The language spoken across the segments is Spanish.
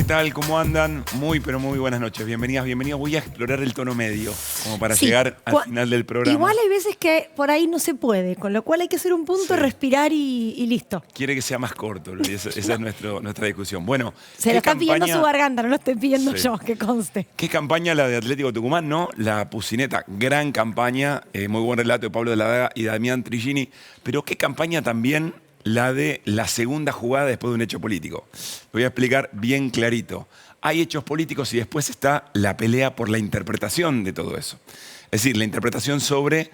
¿Qué tal? ¿Cómo andan? Muy, pero muy buenas noches. Bienvenidas, bienvenidos. Voy a explorar el tono medio, como para llegar al final del programa. Igual hay veces que por ahí no se puede, con lo cual hay que hacer un punto, respirar y listo. Quiere que sea más corto, y esa es nuestra discusión. Bueno, se lo está pidiendo su garganta, no lo estoy pidiendo yo, que conste. ¿Qué campaña la de Atlético Tucumán? No, la Pucineta, gran campaña, muy buen relato de Pablo de la Daga y Damián Trigini, pero qué campaña también la de la segunda jugada después de un hecho político. Lo voy a explicar bien clarito. Hay hechos políticos y después está la pelea por la interpretación de todo eso. Es decir, la interpretación sobre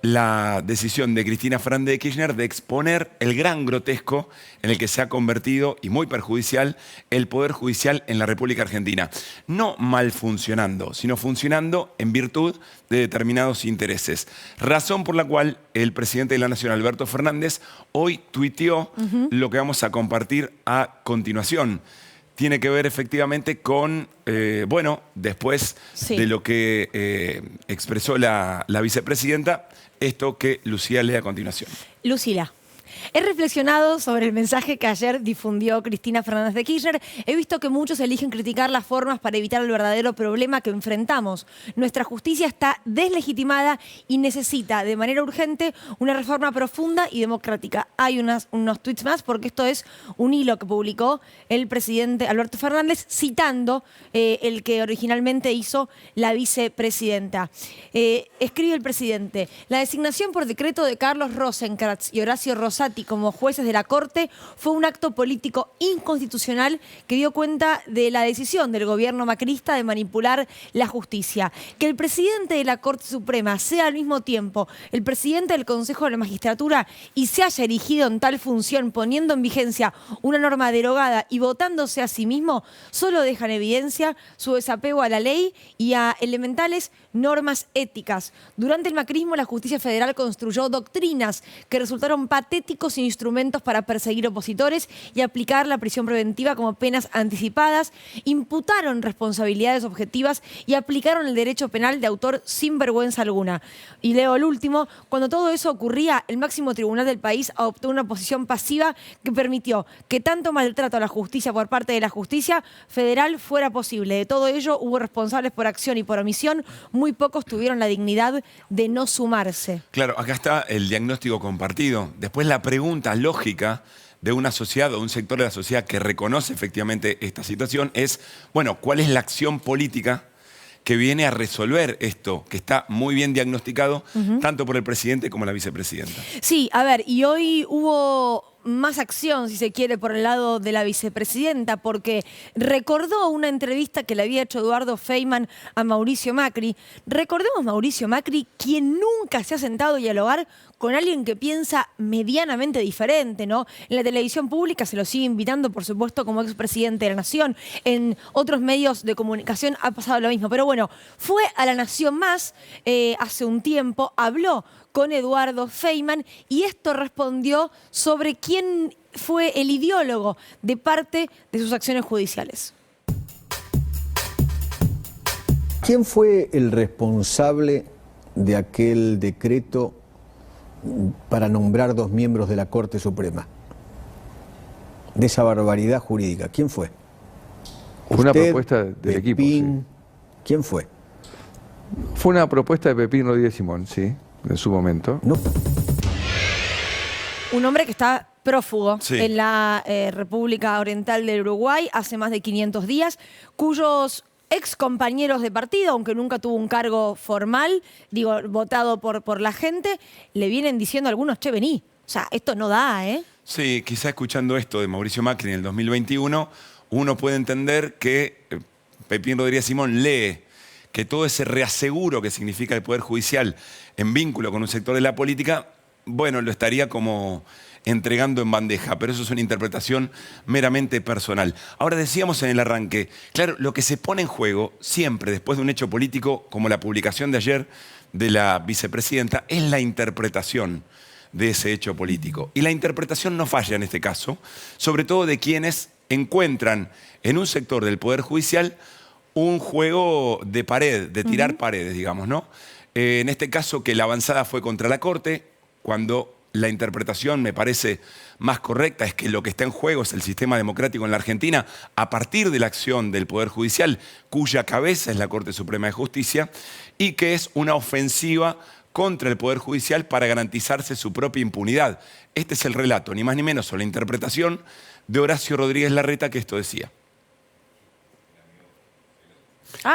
la decisión de Cristina Fernández de Kirchner de exponer el gran grotesco en el que se ha convertido, y muy perjudicial, el Poder Judicial en la República Argentina. No mal funcionando, sino funcionando en virtud de determinados intereses. Razón por la cual el presidente de la Nación, Alberto Fernández, hoy tuiteó lo que vamos a compartir a continuación. Tiene que ver efectivamente con, después de lo que expresó la vicepresidenta, esto que Lucía lee a continuación. Lucila. He reflexionado sobre el mensaje que ayer difundió Cristina Fernández de Kirchner. He visto que muchos eligen criticar las formas para evitar el verdadero problema que enfrentamos. Nuestra justicia está deslegitimada y necesita de manera urgente una reforma profunda y democrática. Hay unos tweets más porque esto es un hilo que publicó el presidente Alberto Fernández citando el que originalmente hizo la vicepresidenta. Escribe el presidente: la designación por decreto de Carlos Rosenkrantz y Horacio Rosati como jueces de la Corte fue un acto político inconstitucional que dio cuenta de la decisión del gobierno macrista de manipular la justicia. Que el presidente de la Corte Suprema sea al mismo tiempo el presidente del Consejo de la Magistratura y se haya erigido en tal función poniendo en vigencia una norma derogada y votándose a sí mismo, solo deja en evidencia su desapego a la ley y a elementales normas éticas. Durante el macrismo, la justicia federal construyó doctrinas que resultaron patéticos instrumentos para perseguir opositores y aplicar la prisión preventiva como penas anticipadas, imputaron responsabilidades objetivas y aplicaron el derecho penal de autor sin vergüenza alguna. Y leo el último: cuando todo eso ocurría, el máximo tribunal del país adoptó una posición pasiva que permitió que tanto maltrato a la justicia por parte de la justicia federal fuera posible. De todo ello hubo responsables por acción y por omisión, muy pocos tuvieron la dignidad de no sumarse. Claro, acá está el diagnóstico compartido. Después la pregunta lógica de una sociedad o un sector de la sociedad que reconoce efectivamente esta situación es, bueno, ¿cuál es la acción política que viene a resolver esto, que está muy bien diagnosticado tanto por el presidente como la vicepresidenta? Sí, a ver, y hoy hubo más acción, si se quiere, por el lado de la vicepresidenta, porque recordó una entrevista que le había hecho Eduardo Feynman a Mauricio Macri. Recordemos Mauricio Macri, quien nunca se ha sentado a dialogar con alguien que piensa medianamente diferente, ¿no? En la televisión pública se lo sigue invitando, por supuesto, como expresidente de la Nación. En otros medios de comunicación ha pasado lo mismo. Pero bueno, fue a La Nación Más hace un tiempo, habló con Eduardo Feynman y esto respondió sobre quién fue el ideólogo de parte de sus acciones judiciales. ¿Quién fue el responsable de aquel decreto para nombrar 2 miembros de la Corte Suprema? De esa barbaridad jurídica. ¿Quién fue? Fue una propuesta del equipo. Pepín, Sí. ¿Quién fue? Fue una propuesta de Pepín Rodríguez Simón, sí, en su momento. No. Un hombre que está prófugo en la República Oriental del Uruguay hace más de 500 días, cuyos ex compañeros de partido, aunque nunca tuvo un cargo formal, votado por la gente, le vienen diciendo a algunos: che, vení. O sea, esto no da, ¿eh? Sí, quizá escuchando esto de Mauricio Macri en el 2021, uno puede entender que Pepín Rodríguez Simón lee que todo ese reaseguro que significa el Poder Judicial en vínculo con un sector de la política, bueno, lo estaría como entregando en bandeja, pero eso es una interpretación meramente personal. Ahora, decíamos en el arranque, claro, lo que se pone en juego siempre después de un hecho político como la publicación de ayer de la vicepresidenta es la interpretación de ese hecho político. Y la interpretación no falla en este caso, sobre todo de quienes encuentran en un sector del Poder Judicial un juego de pared, de tirar paredes, digamos, ¿no? En este caso que la avanzada fue contra la Corte, cuando la interpretación me parece más correcta es que lo que está en juego es el sistema democrático en la Argentina a partir de la acción del Poder Judicial, cuya cabeza es la Corte Suprema de Justicia, y que es una ofensiva contra el Poder Judicial para garantizarse su propia impunidad. Este es el relato, ni más ni menos, o la interpretación de Horacio Rodríguez Larreta, que esto decía.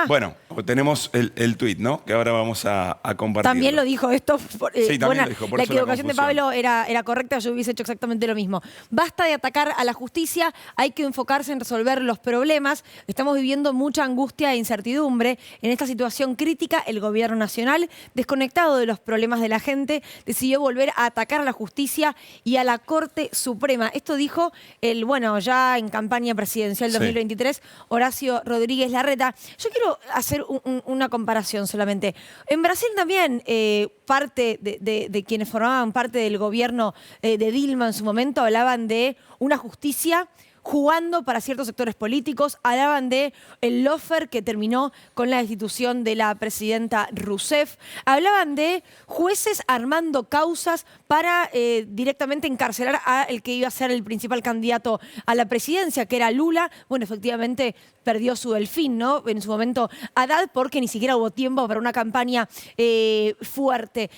Bueno, tenemos el tuit, ¿no? Que ahora vamos a compartir. También lo dijo esto. Sí, también lo dijo. Por la eso equivocación de confusión. Pablo era correcta, yo hubiese hecho exactamente lo mismo. Basta de atacar a la justicia, hay que enfocarse en resolver los problemas. Estamos viviendo mucha angustia e incertidumbre. En esta situación crítica, el gobierno nacional, desconectado de los problemas de la gente, decidió volver a atacar a la justicia y a la Corte Suprema. Esto dijo ya en campaña presidencial 2023, Horacio Rodríguez Larreta. Yo quiero hacer una comparación solamente. En Brasil también parte de quienes formaban parte del gobierno de Dilma en su momento hablaban de una justicia jugando para ciertos sectores políticos, hablaban de el lawfare que terminó con la destitución de la presidenta Rousseff, hablaban de jueces armando causas para directamente encarcelar a el que iba a ser el principal candidato a la presidencia, que era Lula. Bueno, efectivamente perdió su delfín, ¿no? En su momento Haddad, porque ni siquiera hubo tiempo para una campaña fuerte.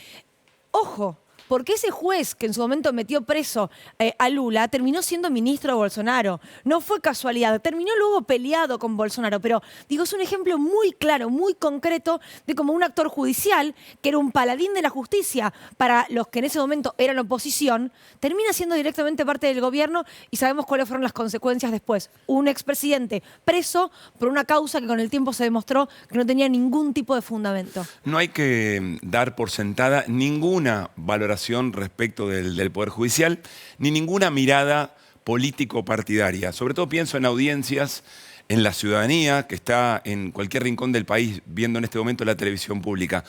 Ojo, porque ese juez que en su momento metió preso a Lula terminó siendo ministro de Bolsonaro. No fue casualidad, terminó luego peleado con Bolsonaro. Pero digo, es un ejemplo muy claro, muy concreto de cómo un actor judicial, que era un paladín de la justicia para los que en ese momento eran oposición, termina siendo directamente parte del gobierno y sabemos cuáles fueron las consecuencias después. Un expresidente preso por una causa que con el tiempo se demostró que no tenía ningún tipo de fundamento. No hay que dar por sentada ninguna valoración respecto del Poder Judicial, ni ninguna mirada político-partidaria. Sobre todo pienso en audiencias, en la ciudadanía que está en cualquier rincón del país viendo en este momento la televisión pública.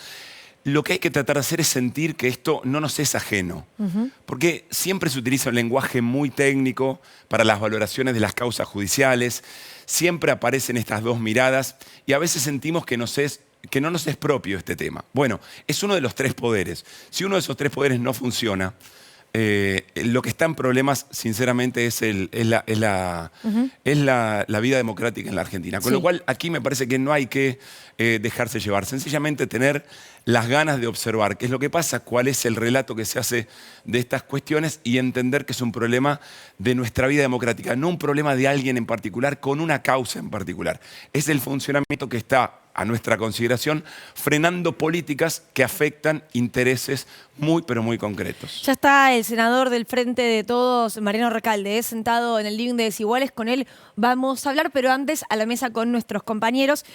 Lo que hay que tratar de hacer es sentir que esto no nos es ajeno, porque siempre se utiliza un lenguaje muy técnico para las valoraciones de las causas judiciales, siempre aparecen estas dos miradas y a veces sentimos que no nos es propio este tema. Bueno, es uno de los tres poderes. Si uno de esos tres poderes no funciona, lo que está en problemas, sinceramente, es la vida democrática en la Argentina. Con lo cual, aquí me parece que no hay que dejarse llevar. Sencillamente tener las ganas de observar qué es lo que pasa, cuál es el relato que se hace de estas cuestiones y entender que es un problema de nuestra vida democrática, no un problema de alguien en particular, con una causa en particular. Es el funcionamiento que está a nuestra consideración, frenando políticas que afectan intereses muy, pero muy concretos. Ya está el senador del Frente de Todos, Mariano Recalde, sentado en el living de Desiguales. Con él vamos a hablar, pero antes a la mesa con nuestros compañeros,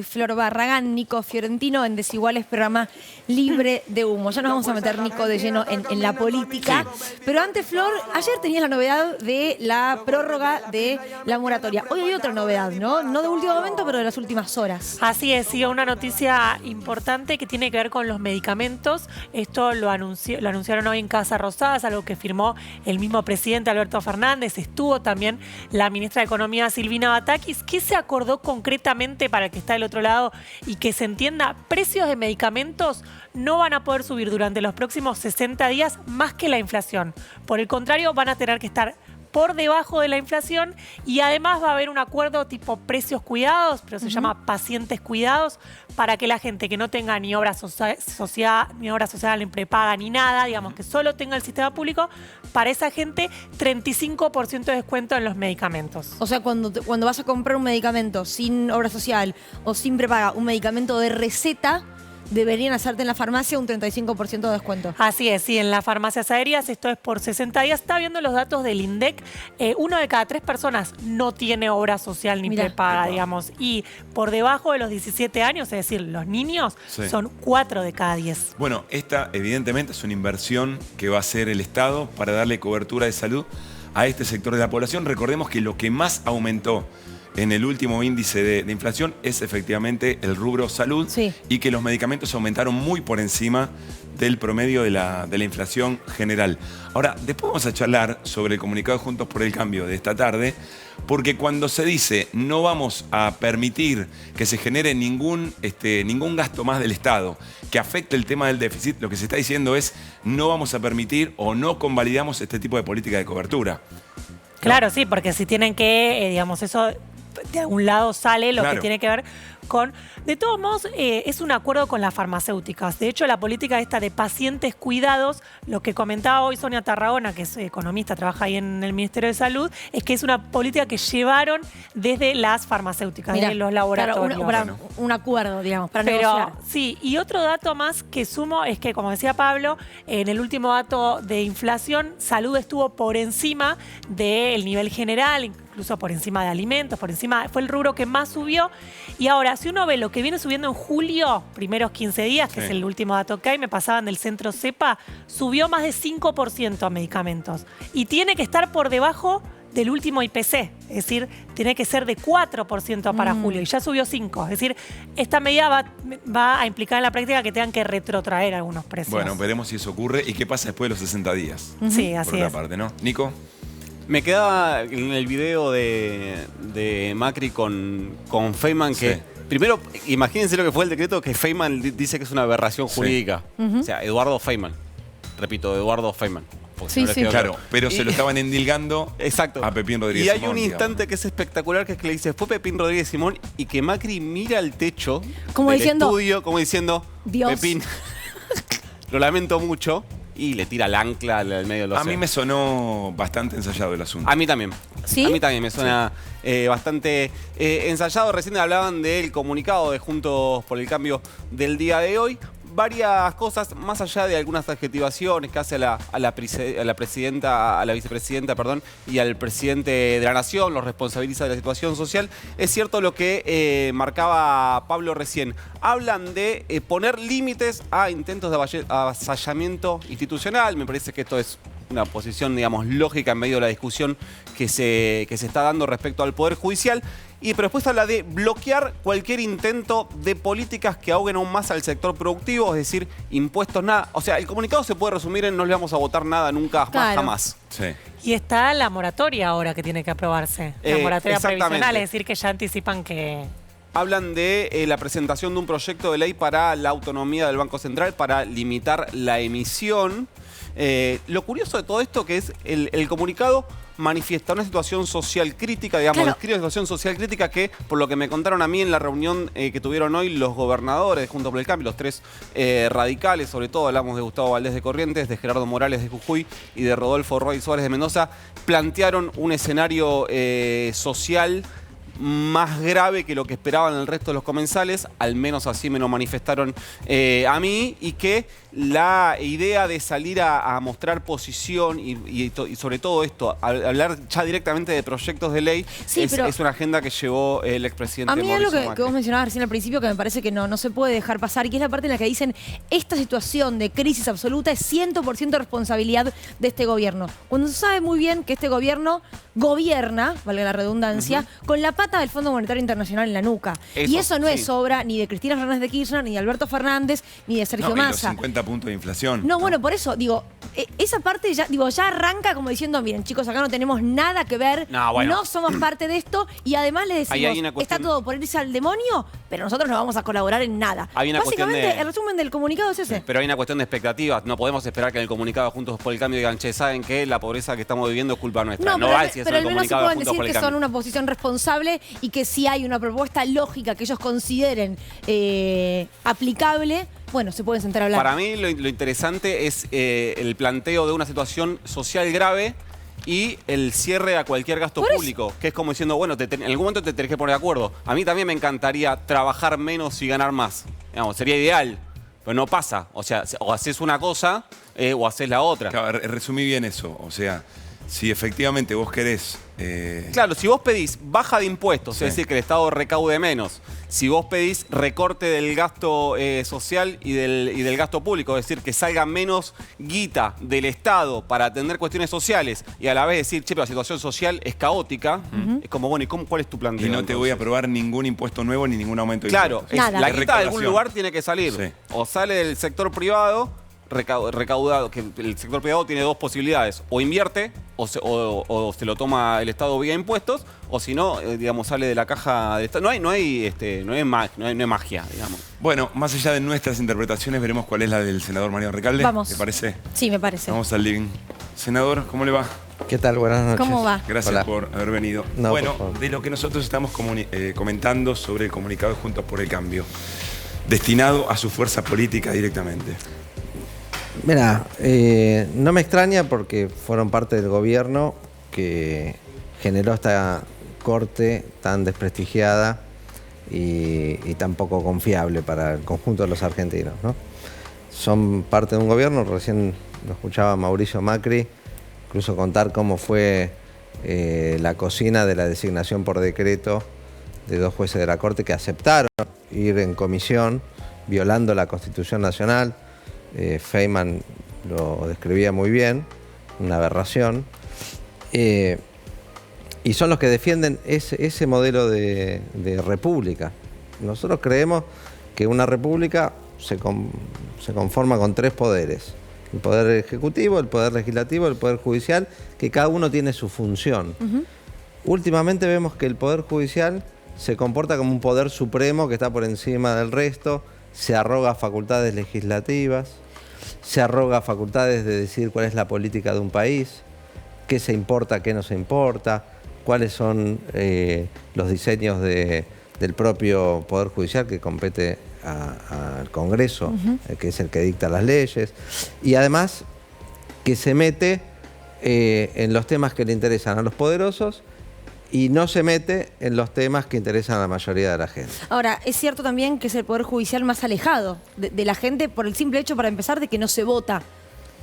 Flor Barragán, Nico Fiorentino, en Desiguales, programa Libre de Humo. Ya nos vamos a meter, Nico, de lleno en la política. Pero antes, Flor, ayer tenías la novedad de la prórroga de la moratoria. Hoy hay otra novedad, ¿no? No de último momento, pero de las últimas horas. Así es, sí, una noticia importante que tiene que ver con los medicamentos. Esto lo anunciaron hoy en Casa Rosada, es algo que firmó el mismo presidente Alberto Fernández. Estuvo también la ministra de Economía Silvina Batakis. ¿Qué se acordó concretamente para el que está del otro lado y que se entienda? Precios de medicamentos no van a poder subir durante los próximos 60 días más que la inflación. Por el contrario, van a tener que estar por debajo de la inflación y además va a haber un acuerdo tipo precios cuidados, pero se llama pacientes cuidados, para que la gente que no tenga ni obra social, ni prepaga, ni nada, digamos que solo tenga el sistema público, para esa gente 35% de descuento en los medicamentos. O sea, cuando vas a comprar un medicamento sin obra social o sin prepaga, un medicamento de receta, deberían hacerte en la farmacia un 35% de descuento. Así es, sí, en las farmacias aéreas esto es por 60 días. Está viendo los datos del INDEC. 1 de cada 3 personas no tiene obra social ni prepaga, digamos. Y por debajo de los 17 años, es decir, los niños, son 4 de cada 10. Bueno, esta evidentemente es una inversión que va a hacer el Estado para darle cobertura de salud a este sector de la población. Recordemos que lo que más aumentó en el último índice de inflación es efectivamente el rubro salud y que los medicamentos aumentaron muy por encima del promedio de la inflación general. Ahora, después vamos a charlar sobre el comunicado de Juntos por el Cambio de esta tarde, porque cuando se dice no vamos a permitir que se genere ningún gasto más del Estado que afecte el tema del déficit, lo que se está diciendo es no vamos a permitir o no convalidamos este tipo de política de cobertura. Claro, sí, porque si tienen que, digamos, eso de algún lado sale lo Claro. que tiene que ver con... De todos modos, es un acuerdo con las farmacéuticas. De hecho, la política esta de pacientes cuidados, lo que comentaba hoy Sonia Tarragona, que es economista, trabaja ahí en el Ministerio de Salud, es que es una política que llevaron desde las farmacéuticas, Mirá, de los claro, laboratorios. un acuerdo, digamos, para Pero negociar. sí, y otro dato más que sumo es que, como decía Pablo, en el último dato de inflación, salud estuvo por encima del nivel general, incluso por encima de alimentos, por encima, fue el rubro que más subió. Y ahora, si uno ve lo que viene subiendo en julio, primeros 15 días, que Sí. es el último dato que hay, me pasaban del centro CEPA, subió más de 5% a medicamentos. Y tiene que estar por debajo del último IPC, es decir, tiene que ser de 4% para julio y ya subió 5%. Es decir, esta medida va a implicar en la práctica que tengan que retrotraer algunos precios. Bueno, veremos si eso ocurre y qué pasa después de los 60 días. Sí, Por así otra es. parte, ¿no? Nico. Me quedaba en el video de Macri con Feynman que... Sí. Primero, imagínense lo que fue el decreto que Feynman dice que es una aberración Sí. jurídica. O sea, Eduardo Feynman. Repito, Eduardo Feynman. porque Sí, no les sí. quedó Claro, pero se lo estaban endilgando Exacto. a Pepín Rodríguez Y hay Simón, un digamos. instante que es espectacular, que es que le dice, fue Pepín Rodríguez Simón, y que Macri mira al techo Como del diciendo, estudio, como diciendo, Dios. Pepín, lo lamento mucho, y le tira el ancla al medio de los A mí me sonó bastante ensayado el asunto. A mí también. ¿Sí? A mí también me suena bastante ensayado. Recién hablaban del comunicado de Juntos por el Cambio del día de hoy. Varias cosas, más allá de algunas adjetivaciones que hace a la vicepresidenta, perdón, y al presidente de la Nación, los responsabiliza de la situación social. Es cierto lo que marcaba Pablo recién. Hablan de poner límites a intentos de avasallamiento institucional. Me parece que esto es una posición, digamos, lógica en medio de la discusión que se está dando respecto al Poder Judicial. Pero después habla de bloquear cualquier intento de políticas que ahoguen aún más al sector productivo, es decir, impuestos, nada. O sea, el comunicado se puede resumir en no le vamos a votar nada nunca más, Claro. jamás. Sí. Y está la moratoria ahora que tiene que aprobarse. La moratoria exactamente. previsional, es decir, que ya anticipan que... Hablan de la presentación de un proyecto de ley para la autonomía del Banco Central, para limitar la emisión. Lo curioso de todo esto que es el comunicado manifiesta una situación social crítica, digamos, Claro. describe una situación social crítica que, por lo que me contaron a mí en la reunión que tuvieron hoy los gobernadores Juntos por el Cambio, los tres radicales, sobre todo hablamos de Gustavo Valdés de Corrientes, de Gerardo Morales de Jujuy y de Rodolfo Roy Suárez de Mendoza, plantearon un escenario social más grave que lo que esperaban el resto de los comensales, al menos así me lo manifestaron a mí, y que la idea de salir a mostrar posición y sobre todo esto, hablar ya directamente de proyectos de ley, Sí, pero es una agenda que llevó el expresidente a mí es Mauricio algo que Macri. vos mencionabas recién al principio que me parece que no se puede dejar pasar, y es la parte en la que dicen esta situación de crisis absoluta es 100% responsabilidad de este gobierno. Cuando se sabe muy bien que este gobierno gobierna, valga la redundancia, con la pata del Fondo Monetario Internacional en la nuca. Y eso no es sí. obra ni de Cristina Fernández de Kirchner, ni de Alberto Fernández, ni de Sergio No, y los Massa. 50 puntos de inflación. No, bueno, por eso, digo, esa parte ya arranca como diciendo, miren, chicos, acá no tenemos nada que ver, No, bueno. no somos parte de esto, y además le Ahí hay decimos, una cuestión- está todo por irse al demonio, pero nosotros no vamos a colaborar en nada. Hay una cuestión Básicamente, de- el resumen del comunicado es ese. Pero hay una cuestión de expectativas. No podemos esperar que en el comunicado de Juntos por el Cambio digan, che, ¿saben qué? La pobreza que estamos viviendo es culpa nuestra. No pero, va a decir eso pero en al el menos se comunicado de pueden Juntos decir por el que Cambio. son una posición responsable y que si hay una propuesta lógica que ellos consideren aplicable, bueno, se pueden sentar a hablar. Para mí lo interesante es el planteo de una situación social grave y el cierre a cualquier gasto Por eso. público, que es como diciendo, bueno, en algún momento te tenés que poner de acuerdo. A mí también me encantaría trabajar menos y ganar más. Digamos, sería ideal, pero no pasa. O sea, o haces una cosa o haces la otra. Claro, resumí bien eso. O sea, si efectivamente vos querés... Claro, si vos pedís baja de impuestos, Sí. es decir, que el Estado recaude menos, si vos pedís recorte del gasto social y del gasto público, es decir, que salga menos guita del Estado para atender cuestiones sociales y a la vez decir, che, pero la situación social es caótica, es como, bueno, ¿y cuál es tu planteo? Y no te voy a aprobar ningún impuesto nuevo ni ningún aumento de Claro, impuestos. Nada. la Es guita de algún recaudación. lugar tiene que salir. Sí. O sale del sector privado recaudado, que el sector privado tiene dos posibilidades: o invierte o se lo toma el Estado vía impuestos, o si no, digamos, sale de la caja del Estado. No hay magia, digamos. Bueno, más allá de nuestras interpretaciones, veremos cuál es la del senador Mariano Recalde. Vamos. ¿Te parece? Sí, me parece. Vamos al living. Senador, ¿cómo le va? ¿Qué tal? Buenas noches. ¿Cómo va? Gracias Hola. por haber venido. No, bueno, por favor. de lo que nosotros estamos comentando sobre el comunicado de Juntos por el Cambio, destinado a su fuerza política directamente. Mira, no me extraña porque fueron parte del gobierno que generó esta corte tan desprestigiada y tan poco confiable para el conjunto de los argentinos, ¿no? Son parte de un gobierno, recién lo escuchaba Mauricio Macri, incluso contar cómo fue la cocina de la designación por decreto de 2 jueces de la Corte que aceptaron ir en comisión, violando la Constitución Nacional. Feynman lo describía muy bien, una aberración. Y son los que defienden ese modelo de república. Nosotros creemos que una república se conforma con 3 poderes: el poder ejecutivo, el poder legislativo, el poder judicial, que cada uno tiene su función. Últimamente vemos que el poder judicial se comporta como un poder supremo que está por encima del resto, se arroga facultades legislativas, se arroga facultades de decir cuál es la política de un país, qué se importa, qué no se importa, cuáles son los diseños del propio Poder Judicial que compete al Congreso, que es el que dicta las leyes, y además que se mete en los temas que le interesan a los poderosos y no se mete en los temas que interesan a la mayoría de la gente. Ahora, es cierto también que es el Poder Judicial más alejado de la gente por el simple hecho, para empezar, de que no se vota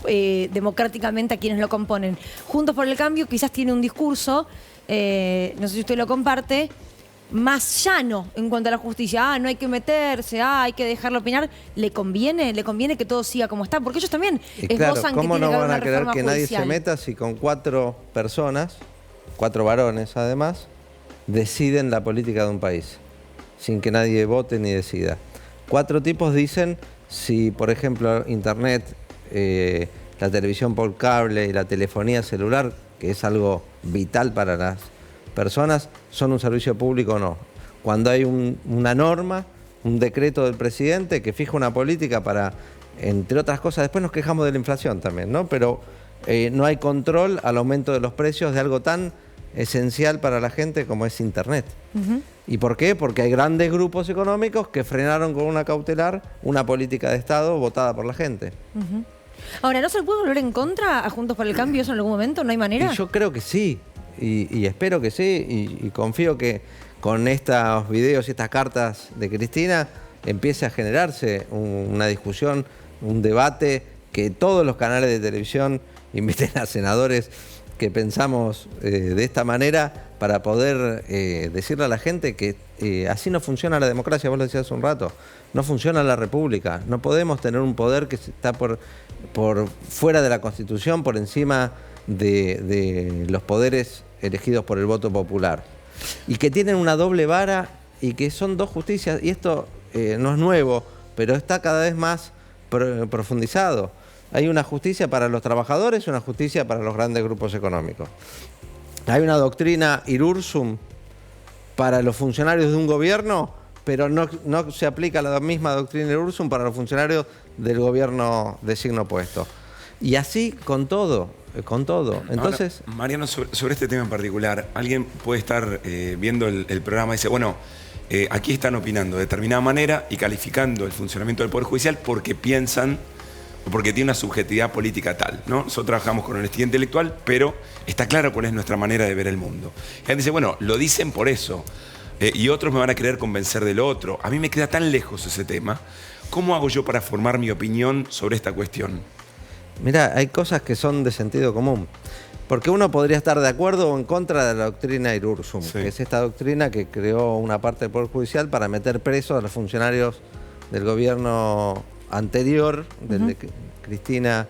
democráticamente a quienes lo componen. Juntos por el Cambio quizás tiene un discurso, no sé si usted lo comparte, más llano en cuanto a la justicia. No hay que meterse, hay que dejarlo opinar. ¿Le conviene que todo siga como está? Porque ellos también Y claro, esbozan que ¿cómo tiene no que haber van a una querer reforma que nadie judicial? se meta si con 4 personas, 4 varones además, deciden la política de un país, sin que nadie vote ni decida? 4 tipos dicen si, por ejemplo, Internet, la televisión por cable y la telefonía celular, que es algo vital para las personas, son un servicio público o no. Cuando hay una norma, un decreto del presidente que fija una política para, entre otras cosas, después nos quejamos de la inflación también, ¿no? Pero no hay control al aumento de los precios de algo tan esencial para la gente como es Internet. ¿Y por qué? Porque hay grandes grupos económicos que frenaron con una cautelar una política de Estado votada por la gente. Ahora, ¿no se le puede volver en contra a Juntos por el Cambio eso en algún momento? ¿No hay manera? Y yo creo que sí, y espero que sí, y confío que con estos videos y estas cartas de Cristina empiece a generarse una discusión, un debate, que todos los canales de televisión inviten a senadores que pensamos de esta manera para poder decirle a la gente que así no funciona la democracia. Vos lo decías hace un rato, no funciona la república. No podemos tener un poder que está por fuera de la Constitución, por encima de los poderes elegidos por el voto popular. Y que tienen una doble vara y que son 2 justicias. Y esto no es nuevo, pero está cada vez más profundizado. Hay una justicia para los trabajadores y una justicia para los grandes grupos económicos. Hay una doctrina irursum para los funcionarios de un gobierno, pero no se aplica la misma doctrina irursum para los funcionarios del gobierno de signo opuesto. Y así con todo, con todo. Entonces, ahora, Mariano, sobre este tema en particular, alguien puede estar viendo el programa y dice, bueno, aquí están opinando de determinada manera y calificando el funcionamiento del Poder Judicial porque piensan o porque tiene una subjetividad política tal, ¿no? Nosotros trabajamos con honestidad intelectual, pero está claro cuál es nuestra manera de ver el mundo. Y alguien dice, bueno, lo dicen por eso, y otros me van a querer convencer del otro. A mí me queda tan lejos ese tema. ¿Cómo hago yo para formar mi opinión sobre esta cuestión? mirá, hay cosas que son de sentido común. Porque uno podría estar de acuerdo o en contra de la doctrina irursum, Sí. que es esta doctrina que creó una parte del Poder Judicial para meter presos a los funcionarios del gobierno anterior, del de Cristina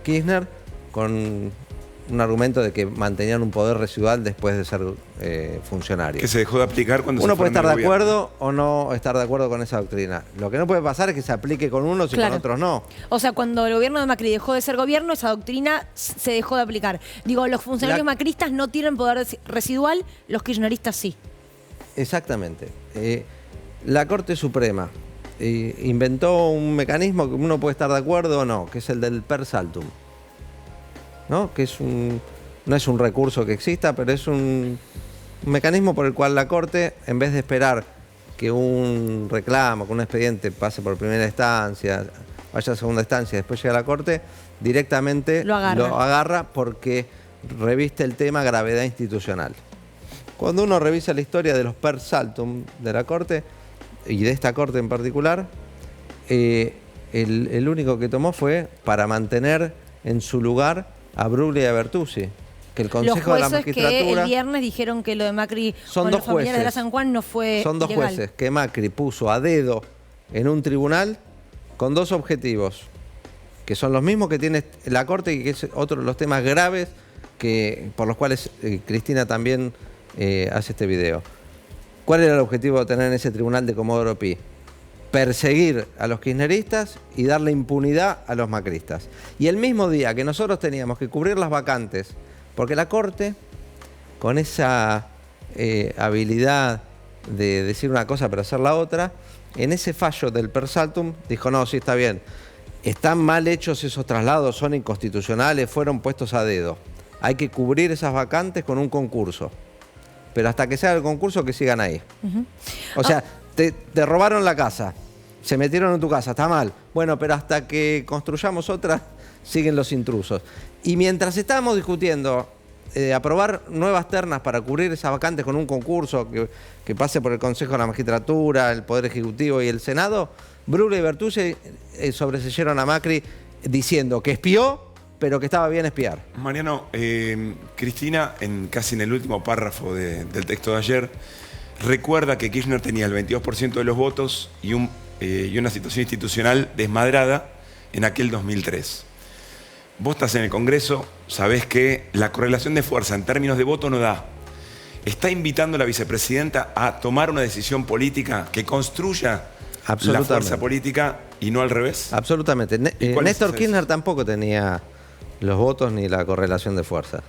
Kirchner, con un argumento de que mantenían un poder residual después de ser funcionarios. Que se dejó de aplicar cuando Uno se puede fueron estar del de gobierno. acuerdo o no estar de acuerdo con esa doctrina. Lo que no puede pasar es que se aplique con unos y Claro. con otros no. O sea, cuando el gobierno de Macri dejó de ser gobierno, esa doctrina se dejó de aplicar. Digo, los funcionarios macristas no tienen poder residual, los kirchneristas sí. Exactamente. La Corte Suprema inventó un mecanismo que uno puede estar de acuerdo o no, que es el del per saltum, ¿no? Que no es un recurso que exista, pero es un mecanismo por el cual la Corte, en vez de esperar que un reclamo, que un expediente pase por primera instancia, vaya a segunda instancia, después llega a la Corte, directamente Lo agarra. porque reviste el tema gravedad institucional. Cuando uno revisa la historia de los per saltum de la Corte, y de esta Corte en particular, el único que tomó fue para mantener en su lugar a Bruglia y a Bertuzzi, que el Consejo de la Los jueces que Magistratura... el viernes dijeron que lo de Macri Son con dos los familiares de la jueces. San Juan no fue Son dos ilegal. jueces que Macri puso a dedo en un tribunal con dos objetivos, que son los mismos que tiene la Corte y que es otro de los temas graves por los cuales Cristina también hace este video. ¿Cuál era el objetivo de tener en ese tribunal de Comodoro Pi? Perseguir a los kirchneristas y darle impunidad a los macristas. Y el mismo día que nosotros teníamos que cubrir las vacantes, porque la Corte, con esa habilidad de decir una cosa pero hacer la otra, en ese fallo del per saltum dijo, no, sí, está bien, están mal hechos esos traslados, son inconstitucionales, fueron puestos a dedo. Hay que cubrir esas vacantes con un concurso. Pero hasta que se haga el concurso, que sigan ahí. O sea, te robaron la casa, se metieron en tu casa, está mal. Bueno, pero hasta que construyamos otra, siguen los intrusos. Y mientras estábamos discutiendo aprobar nuevas ternas para cubrir esas vacantes con un concurso que pase por el Consejo de la Magistratura, el Poder Ejecutivo y el Senado, Bruglia y Bertuzzi sobreseyeron a Macri diciendo que espió, pero que estaba bien espiar. Mariano, Cristina, casi en el último párrafo del texto de ayer, recuerda que Kirchner tenía el 22% de los votos y una situación institucional desmadrada en aquel 2003. Vos estás en el Congreso, sabés que la correlación de fuerza en términos de voto no da. ¿Está invitando a la vicepresidenta a tomar una decisión política que construya la fuerza política y no al revés? Absolutamente. Néstor Kirchner tampoco tenía los votos ni la correlación de fuerzas.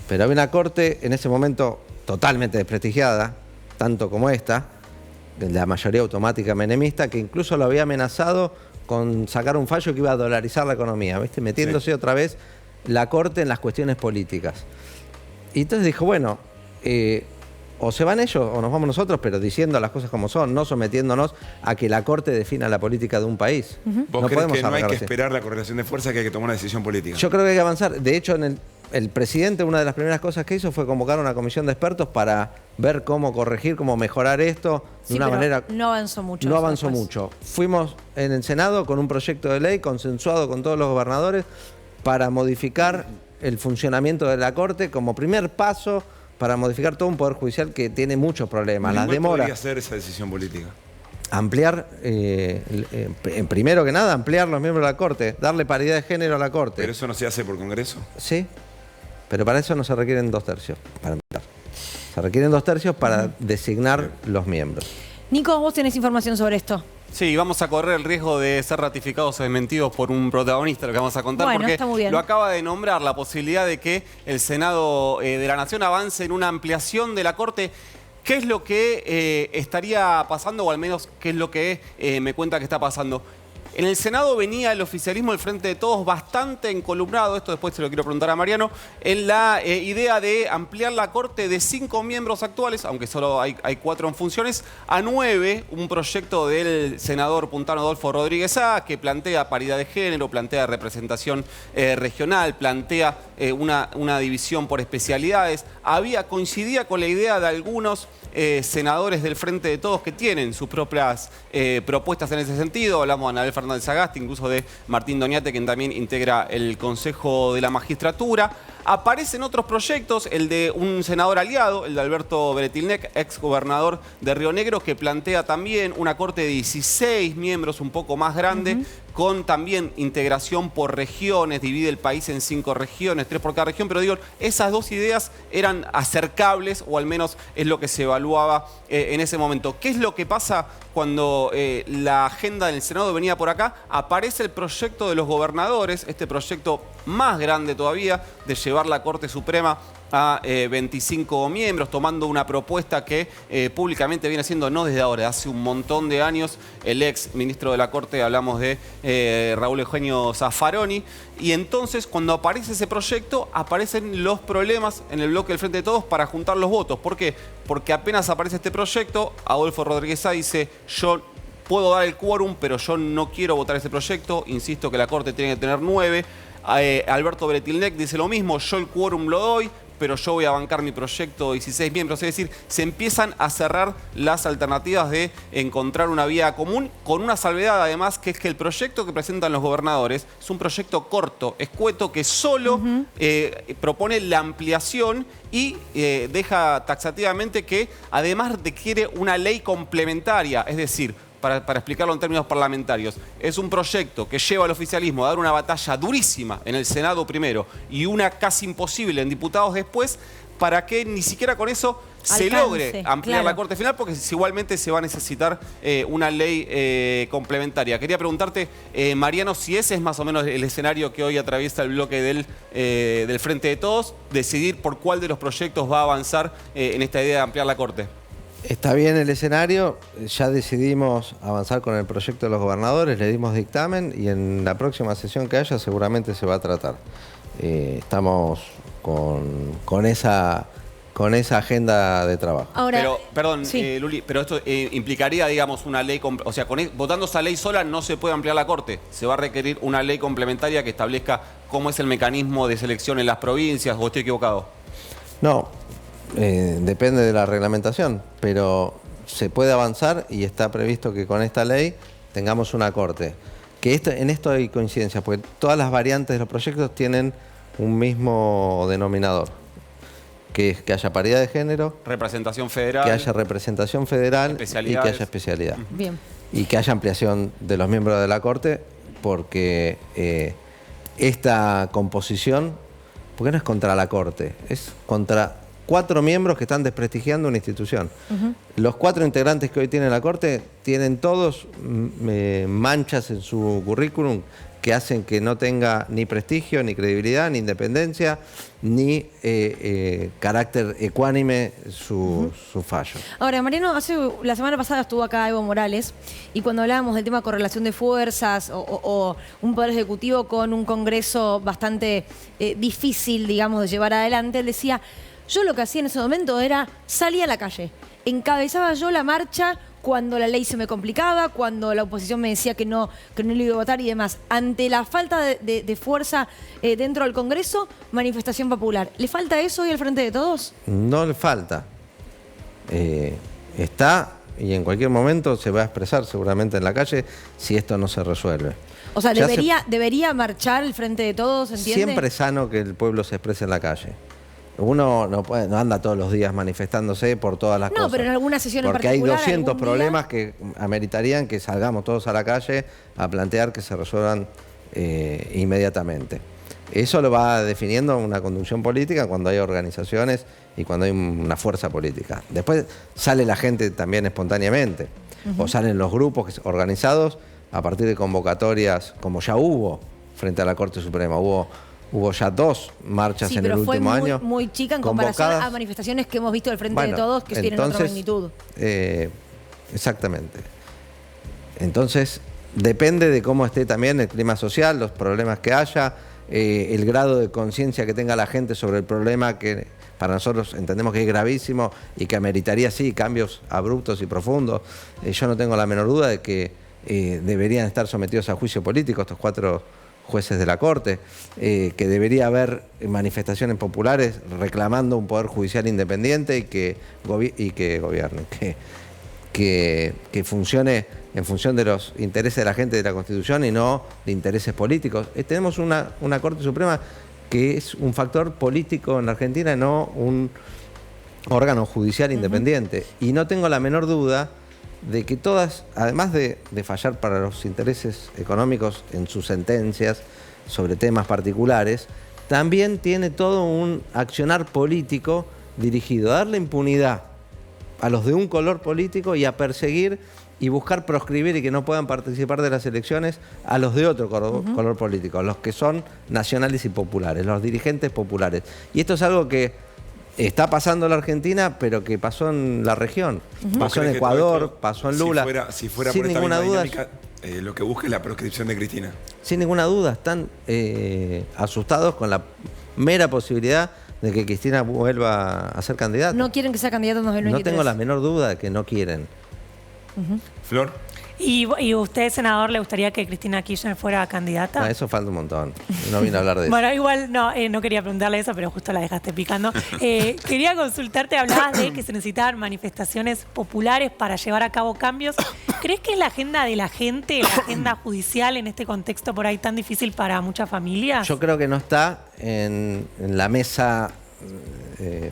Pero había una Corte en ese momento totalmente desprestigiada, tanto como esta, de la mayoría automática menemista, que incluso lo había amenazado con sacar un fallo que iba a dolarizar la economía, ¿viste? Metiéndose otra vez la Corte en las cuestiones políticas. Y entonces dijo, bueno, o se van ellos o nos vamos nosotros, pero diciendo las cosas como son, no sometiéndonos a que la Corte defina la política de un país. ¿Vos crees que no hay que esperar la correlación de fuerza, que hay que tomar una decisión política? Yo creo que hay que avanzar. De hecho, el presidente, una de las primeras cosas que hizo fue convocar una comisión de expertos para ver cómo corregir, cómo mejorar esto de una manera... No avanzó mucho. No avanzó mucho. Fuimos en el Senado con un proyecto de ley consensuado con todos los gobernadores para modificar el funcionamiento de la Corte como primer paso para modificar todo un poder judicial que tiene muchos problemas. Las demoras. ¿Cuál podría ser esa decisión política? Ampliar, primero que nada, ampliar los miembros de la Corte, darle paridad de género a la Corte. ¿Pero eso no se hace por Congreso? Sí, pero para eso no se requieren 2 tercios, para empezar. Se requieren 2 tercios para designar los miembros. Nico, vos tenés información sobre esto. Sí, vamos a correr el riesgo de ser ratificados o desmentidos por un protagonista, lo que vamos a contar, Bueno, porque está muy bien. lo acaba de nombrar, la posibilidad de que el Senado de la Nación avance en una ampliación de la Corte. ¿Qué es lo que estaría pasando, o al menos qué es lo que me cuenta que está pasando? En el Senado venía el oficialismo del Frente de Todos bastante encolumnado, esto después se lo quiero preguntar a Mariano, en la idea de ampliar la Corte de 5 miembros actuales, aunque solo hay 4 en funciones, a 9, un proyecto del senador puntano Adolfo Rodríguez A, que plantea paridad de género, plantea representación regional, plantea una división por especialidades. Coincidía con la idea de algunos senadores del Frente de Todos que tienen sus propias propuestas en ese sentido. Hablamos de Anabel Fernández Sagasti, incluso de Martín Doñate, quien también integra el Consejo de la Magistratura. Aparecen otros proyectos, el de un senador aliado, el de Alberto Beretilnec, ex gobernador de Río Negro, que plantea también una Corte de 16 miembros, un poco más grande, con también integración por regiones, divide el país en 5 regiones, 3 por cada región, pero digo, esas 2 ideas eran acercables, o al menos es lo que se evaluaba en ese momento. ¿Qué es lo que pasa cuando la agenda del Senado venía por acá? Aparece el proyecto de los gobernadores, este proyecto más grande todavía, de llevar la Corte Suprema a 25 miembros, tomando una propuesta que públicamente viene haciendo no desde ahora, hace un montón de años, el ex ministro de la Corte, hablamos de Raúl Eugenio Zaffaroni, y entonces cuando aparece ese proyecto, aparecen los problemas en el bloque del Frente de Todos para juntar los votos. ¿Por qué? Porque apenas aparece este proyecto, Adolfo Rodríguez Sá dice, yo puedo dar el quórum, pero yo no quiero votar ese proyecto, insisto que la Corte tiene que tener 9, Alberto Bretilnec dice lo mismo, yo el quórum lo doy, pero yo voy a bancar mi proyecto 16 miembros. Es decir, se empiezan a cerrar las alternativas de encontrar una vía común, con una salvedad además, que es que el proyecto que presentan los gobernadores es un proyecto corto, escueto, que solo propone la ampliación y deja taxativamente que además requiere una ley complementaria, es decir, para explicarlo en términos parlamentarios, es un proyecto que lleva al oficialismo a dar una batalla durísima en el Senado primero y una casi imposible en diputados después, para que ni siquiera con eso se logre ampliar la Corte final, porque igualmente se va a necesitar una ley complementaria. Quería preguntarte, Mariano, si ese es más o menos el escenario que hoy atraviesa el bloque del Frente de Todos, decidir por cuál de los proyectos va a avanzar en esta idea de ampliar la Corte. Está bien el escenario, ya decidimos avanzar con el proyecto de los gobernadores, le dimos dictamen y en la próxima sesión que haya seguramente se va a tratar. Estamos con esa agenda de trabajo. Ahora, pero, perdón, sí. Luli, pero esto implicaría, digamos, una ley, o sea, votando esa ley sola no se puede ampliar la Corte. Se va a requerir una ley complementaria que establezca cómo es el mecanismo de selección en las provincias, ¿o estoy equivocado? No. Depende de la reglamentación, pero se puede avanzar y está previsto que con esta ley tengamos una Corte. En esto hay coincidencia, porque todas las variantes de los proyectos tienen un mismo denominador, que es que haya paridad de género, representación federal, que haya representación federal y que haya especialidad. Bien. Y que haya ampliación de los miembros de la Corte, porque esta composición, porque no es contra la Corte, es contra 4 miembros que están desprestigiando una institución. Los 4 integrantes que hoy tiene la Corte tienen todos manchas en su currículum que hacen que no tenga ni prestigio, ni credibilidad, ni independencia, ni carácter ecuánime su fallo. Ahora, Mariano, la semana pasada estuvo acá Evo Morales y cuando hablábamos del tema de correlación de fuerzas o un poder ejecutivo con un Congreso bastante difícil, digamos, de llevar adelante, él decía, yo lo que hacía en ese momento era salir a la calle, encabezaba yo la marcha cuando la ley se me complicaba, cuando la oposición me decía que no lo iba a votar y demás. Ante la falta de fuerza dentro del Congreso, manifestación popular. ¿Le falta eso hoy al Frente de Todos? No le falta. Está y en cualquier momento se va a expresar seguramente en la calle si esto no se resuelve. O sea, debería marchar el Frente de Todos, ¿entiende? Siempre es sano que el pueblo se exprese en la calle. Uno no anda todos los días manifestándose por todas las cosas. No, pero en alguna sesión en particular. Porque hay 200 problemas que ameritarían que salgamos todos a la calle a plantear que se resuelvan inmediatamente. Eso lo va definiendo una conducción política cuando hay organizaciones y cuando hay una fuerza política. Después sale la gente también espontáneamente. O salen los grupos organizados a partir de convocatorias, como ya hubo frente a la Corte Suprema. Hubo ya 2 marchas en el último año. Sí, pero fue muy chica en comparación a manifestaciones que hemos visto del Frente de Todos, que tienen otra magnitud. Exactamente. Entonces, depende de cómo esté también el clima social, los problemas que haya, el grado de conciencia que tenga la gente sobre el problema que para nosotros entendemos que es gravísimo y que ameritaría, sí, cambios abruptos y profundos. Yo no tengo la menor duda de que deberían estar sometidos a juicio político estos 4 jueces de la Corte, que debería haber manifestaciones populares reclamando un poder judicial independiente y que gobierne, que funcione en función de los intereses de la gente de la Constitución y no de intereses políticos. Tenemos una Corte Suprema que es un factor político en Argentina, no un órgano judicial independiente. Y no tengo la menor duda de que todas, además de fallar para los intereses económicos en sus sentencias sobre temas particulares, también tiene todo un accionar político dirigido a darle impunidad a los de un color político y a perseguir y buscar proscribir y que no puedan participar de las elecciones a los de otro color político, los que son nacionales y populares, los dirigentes populares. Y esto es algo que está pasando en la Argentina, pero que pasó en la región. Pasó en Ecuador, pasó en Lula. Si fuera sin por esta ninguna misma duda, dinámica, lo que busca es la proscripción de Cristina. sin ninguna duda, están asustados con la mera posibilidad de que Cristina vuelva a ser candidata. No quieren que sea candidata en 2023. No tengo la menor duda de que no quieren. Flor. ¿Y usted, senador, le gustaría que Cristina Kirchner fuera candidata? No, eso falta un montón. No vine a hablar de eso. Bueno, igual no quería preguntarle eso, pero justo la dejaste picando. Quería consultarte, hablabas de que se necesitaban manifestaciones populares para llevar a cabo cambios. ¿Crees que es la agenda de la gente, la agenda judicial en este contexto por ahí tan difícil para muchas familias? Yo creo que no está en la mesa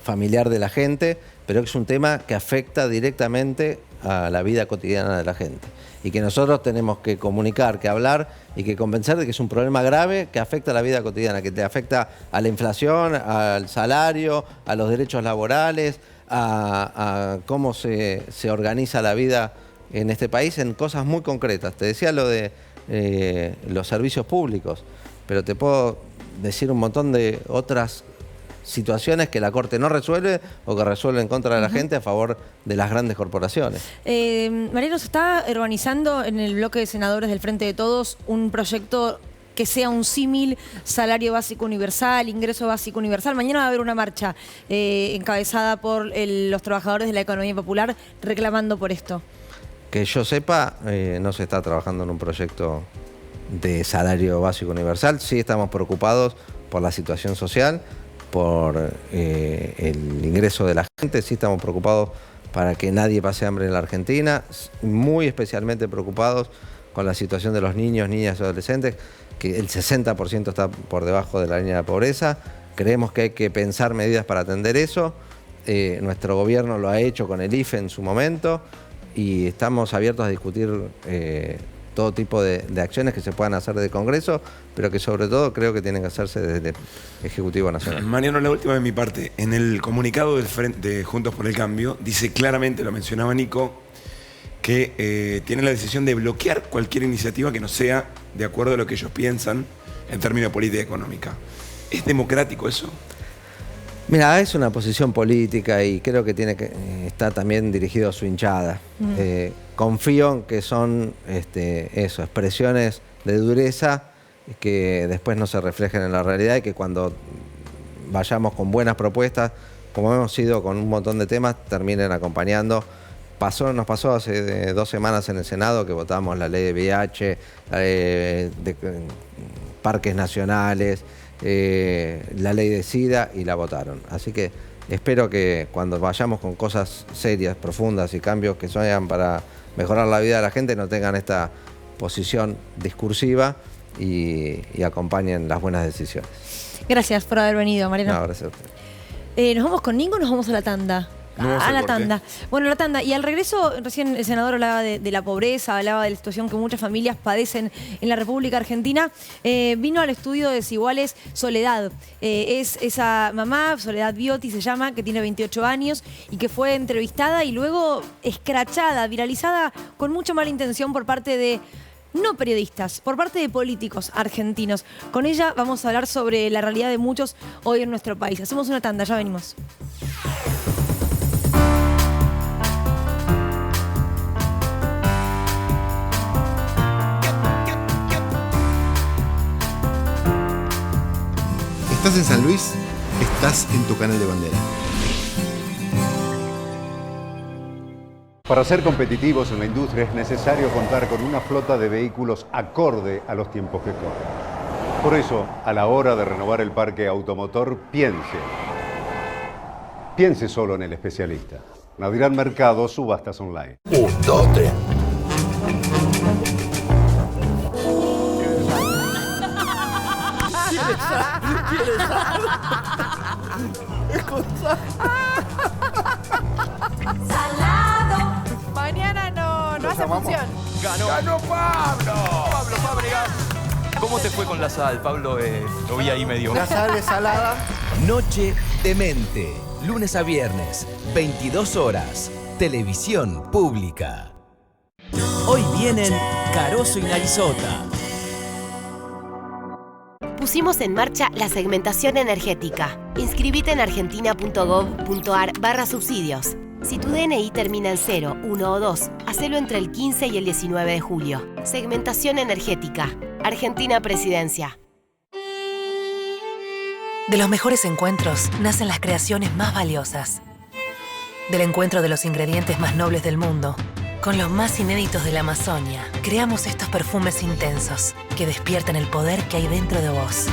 familiar de la gente, pero que es un tema que afecta directamente a la vida cotidiana de la gente. Y que nosotros tenemos que comunicar, que hablar y que convencer de que es un problema grave que afecta a la vida cotidiana, que te afecta a la inflación, al salario, a los derechos laborales, a cómo se organiza la vida en este país en cosas muy concretas. Te decía lo de los servicios públicos, pero te puedo decir un montón de otras situaciones que la Corte no resuelve o que resuelve en contra de la gente a favor de las grandes corporaciones. Mariano, se está organizando en el bloque de senadores del Frente de Todos un proyecto que sea un símil salario básico universal, ingreso básico universal. Mañana va a haber una marcha encabezada por los trabajadores de la economía popular reclamando por esto. Que yo sepa, no se está trabajando en un proyecto de salario básico universal. Sí estamos preocupados por la situación social, por el ingreso de la gente, sí estamos preocupados para que nadie pase hambre en la Argentina, muy especialmente preocupados con la situación de los niños, niñas y adolescentes, que el 60% está por debajo de la línea de pobreza. Creemos que hay que pensar medidas para atender eso. Nuestro gobierno lo ha hecho con el IFE en su momento y estamos abiertos a discutir todo tipo de acciones que se puedan hacer desde el Congreso, pero que sobre todo creo que tienen que hacerse desde el Ejecutivo Nacional. Mariano, la última de mi parte. En el comunicado del Frente de Juntos por el Cambio dice claramente, lo mencionaba Nico, que tiene la decisión de bloquear cualquier iniciativa que no sea de acuerdo a lo que ellos piensan en términos de política económica. ¿Es democrático eso? Mira, es una posición política y creo que está también dirigido a su hinchada. Confío en que son expresiones de dureza que después no se reflejen en la realidad y que cuando vayamos con buenas propuestas, como hemos ido con un montón de temas, terminen acompañando. Nos pasó hace 2 semanas en el Senado que votamos la ley de VIH, de parques nacionales, la ley de SIDA y la votaron. Así que espero que cuando vayamos con cosas serias, profundas y cambios que sean para mejorar la vida de la gente no tengan esta posición discursiva y acompañen las buenas decisiones. Gracias por haber venido, Mariano. No, gracias a usted. ¿Nos vamos con Nico o nos vamos a la tanda? A la tanda. Bueno, la tanda. Y al regreso, recién el senador hablaba de la pobreza, hablaba de la situación que muchas familias padecen en la República Argentina. Vino al estudio de Desiguales Soledad. Es esa mamá, Soledad Biotti se llama, que tiene 28 años y que fue entrevistada y luego escrachada, viralizada con mucha mala intención por parte de no periodistas, por parte de políticos argentinos. Con ella vamos a hablar sobre la realidad de muchos hoy en nuestro país. Hacemos una tanda, ya venimos. ¿Estás en San Luis? Estás en tu canal de bandera. Para ser competitivos en la industria es necesario contar con una flota de vehículos acorde a los tiempos que corren. Por eso, a la hora de renovar el parque automotor, piense solo en el especialista. Naviran Mercado, subastas online. 1, 2, 3. Salado. Mañana no. hace función. ¡Ganó Pablo! Pablo Fábregas. ¿Cómo te fue con la sal, Pablo? Lo vi ahí medio. La sal es salada. Noche Demente. Lunes a viernes, 22 horas. Televisión Pública. Hoy vienen Caroso y Narizota. Pusimos en marcha la segmentación energética. Inscribite en argentina.gov.ar/subsidios. Si tu DNI termina en 0, 1 o 2, hacelo entre el 15 y el 19 de julio. Segmentación energética. Argentina Presidencia. De los mejores encuentros nacen las creaciones más valiosas. Del encuentro de los ingredientes más nobles del mundo con los más inéditos de la Amazonia, creamos estos perfumes intensos que despiertan el poder que hay dentro de vos.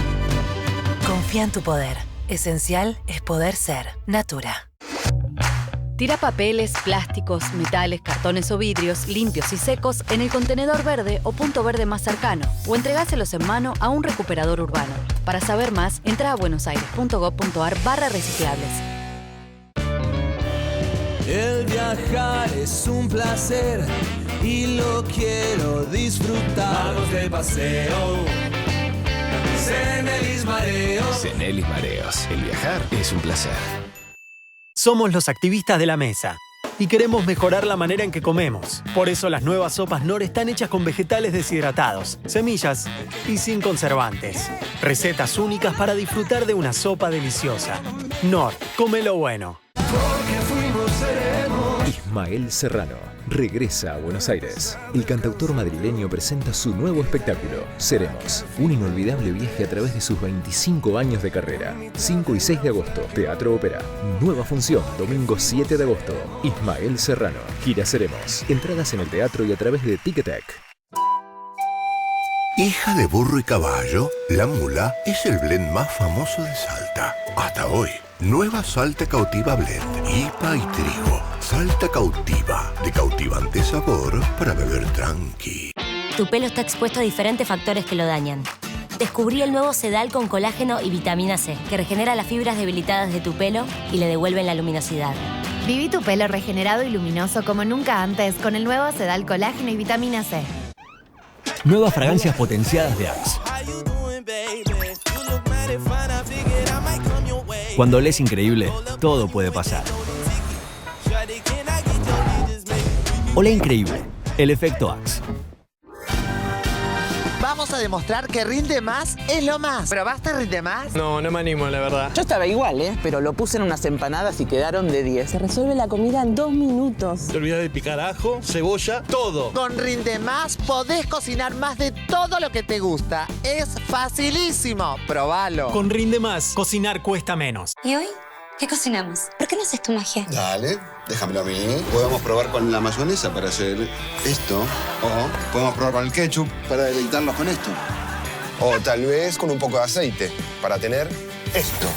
Confía en tu poder. Esencial es poder ser. Natura. Tira papeles, plásticos, metales, cartones o vidrios limpios y secos en el contenedor verde o punto verde más cercano o entregáselos en mano a un recuperador urbano. Para saber más, entra a buenosaires.gov.ar/reciclables. El viajar es un placer y lo quiero disfrutar. Vamos de paseo. Cenelis Mareos. Cenelis Mareos. El viajar es un placer. Somos los activistas de la mesa y queremos mejorar la manera en que comemos. Por eso las nuevas sopas Knorr están hechas con vegetales deshidratados, semillas y sin conservantes. Recetas únicas para disfrutar de una sopa deliciosa. Knorr, come lo bueno. Ismael Serrano regresa a Buenos Aires. El cantautor madrileño presenta su nuevo espectáculo, Seremos, un inolvidable viaje a través de sus 25 años de carrera. 5 y 6 de agosto, Teatro Ópera. Nueva función, domingo 7 de agosto. Ismael Serrano, gira Seremos. Entradas en el teatro y a través de Ticketek. Hija de burro y caballo, la mula es el blend más famoso de Salta. Hasta hoy. Nueva Salta Cautiva Blend, IPA y trigo. Salta Cautiva, de cautivante sabor para beber tranqui. Tu pelo está expuesto a diferentes factores que lo dañan. Descubrí el nuevo Sedal con colágeno y vitamina C, que regenera las fibras debilitadas de tu pelo y le devuelven la luminosidad. Viví tu pelo regenerado y luminoso como nunca antes con el nuevo Sedal colágeno y vitamina C. Nuevas fragancias potenciadas de Axe. Cuando lees increíble, todo puede pasar. Olé increíble, el efecto Axe. Vamos a demostrar que Rinde Más es lo más. ¿Probaste Rinde Más? No, no me animo, la verdad. Yo estaba igual, pero lo puse en unas empanadas y quedaron de 10. Se resuelve la comida en 2 minutos. Te olvidas de picar ajo, cebolla, todo. Con Rinde Más podés cocinar más de todo lo que te gusta. Es facilísimo. Probalo. Con Rinde Más, cocinar cuesta menos. ¿Y hoy? ¿Qué cocinamos? ¿Por qué no haces tu magia? Dale, déjamelo a mí. Podemos probar con la mayonesa para hacer esto. O podemos probar con el ketchup para deleitarnos con esto. O tal vez con un poco de aceite para tener esto.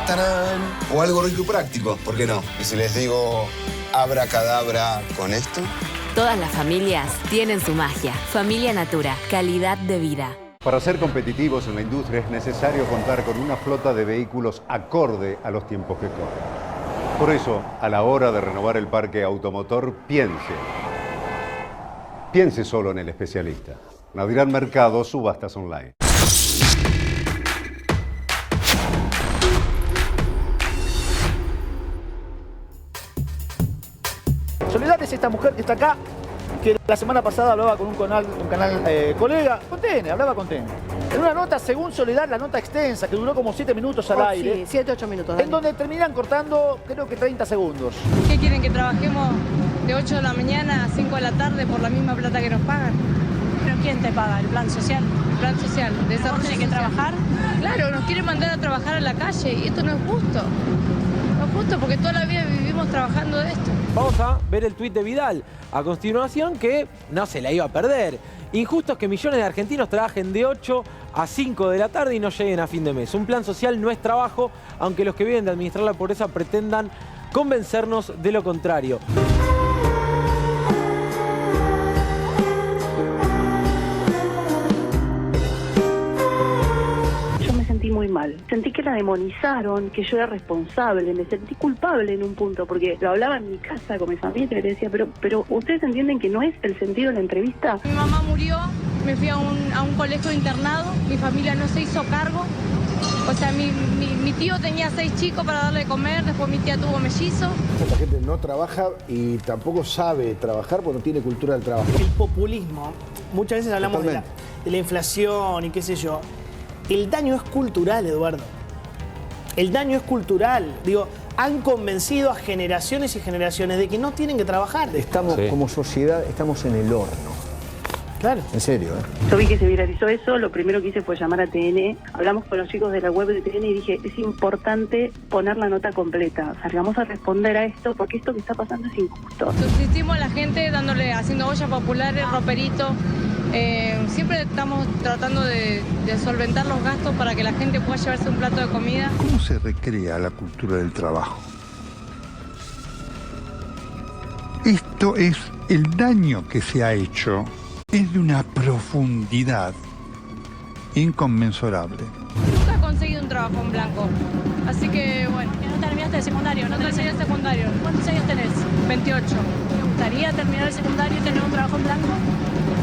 ¡Tarán! O algo rico y práctico, ¿por qué no? Y si les digo abracadabra con esto. Todas las familias tienen su magia. Familia Natura, calidad de vida. Para ser competitivos en la industria es necesario contar con una flota de vehículos acorde a los tiempos que corren. Por eso, a la hora de renovar el parque automotor, piense solo en el especialista. Nadirán Mercado, subastas online. Soledad es esta mujer que está acá, que la semana pasada hablaba con un canal colega, hablaba con TN. En una nota, según Soledad, la nota extensa, que duró como 7 minutos al aire. Sí, 7, 8 minutos. En donde terminan cortando, creo que 30 segundos. ¿Qué quieren, que trabajemos de 8 de la mañana a 5 de la tarde por la misma plata que nos pagan? ¿Pero quién te paga? ¿El plan social? El plan social, desarrollo ¿Tiene que trabajar? Claro, nos quieren mandar a trabajar a la calle y esto no es justo. No es justo porque toda la vida vivimos trabajando de esto. Vamos a ver el tuit de Vidal a continuación, que no se la iba a perder. Injusto es que millones de argentinos trabajen de 8 a 5 de la tarde y no lleguen a fin de mes. Un plan social no es trabajo, aunque los que viven de administrar la pobreza pretendan convencernos de lo contrario. Yo me sentí muy mal. sentí que la demonizaron, que yo era responsable, me sentí culpable en un punto, porque lo hablaba en mi casa con mi familia y le decía, pero ¿ustedes entienden que no es el sentido de la entrevista? Mi mamá murió, me fui a un colegio internado, mi familia no se hizo cargo. O sea, mi tío tenía 6 chicos para darle de comer, después mi tía tuvo mellizos. Esta gente no trabaja y tampoco sabe trabajar porque no tiene cultura del trabajo. El populismo, muchas veces hablamos de la inflación y qué sé yo. El daño es cultural, Eduardo. El daño es cultural. Digo, han convencido a generaciones y generaciones de que no tienen que trabajar. Estamos, como sociedad, estamos en el horno. Claro. En serio, Yo vi que se viralizó eso, lo primero que hice fue llamar a TN. Hablamos con los chicos de la web de TN y dije, es importante poner la nota completa. O sea, vamos a responder a esto porque esto que está pasando es injusto. Subsistimos a la gente haciendo ollas populares, roperitos. Siempre estamos tratando de solventar los gastos para que la gente pueda llevarse un plato de comida. ¿Cómo se recrea la cultura del trabajo? Esto es el daño que se ha hecho. Es de una profundidad inconmensurable. Nunca he conseguido un trabajo en blanco, así que bueno. ¿No terminaste el secundario? No terminé el secundario. ¿Cuántos años tenés? 28. ¿Te gustaría terminar el secundario y tener un trabajo en blanco?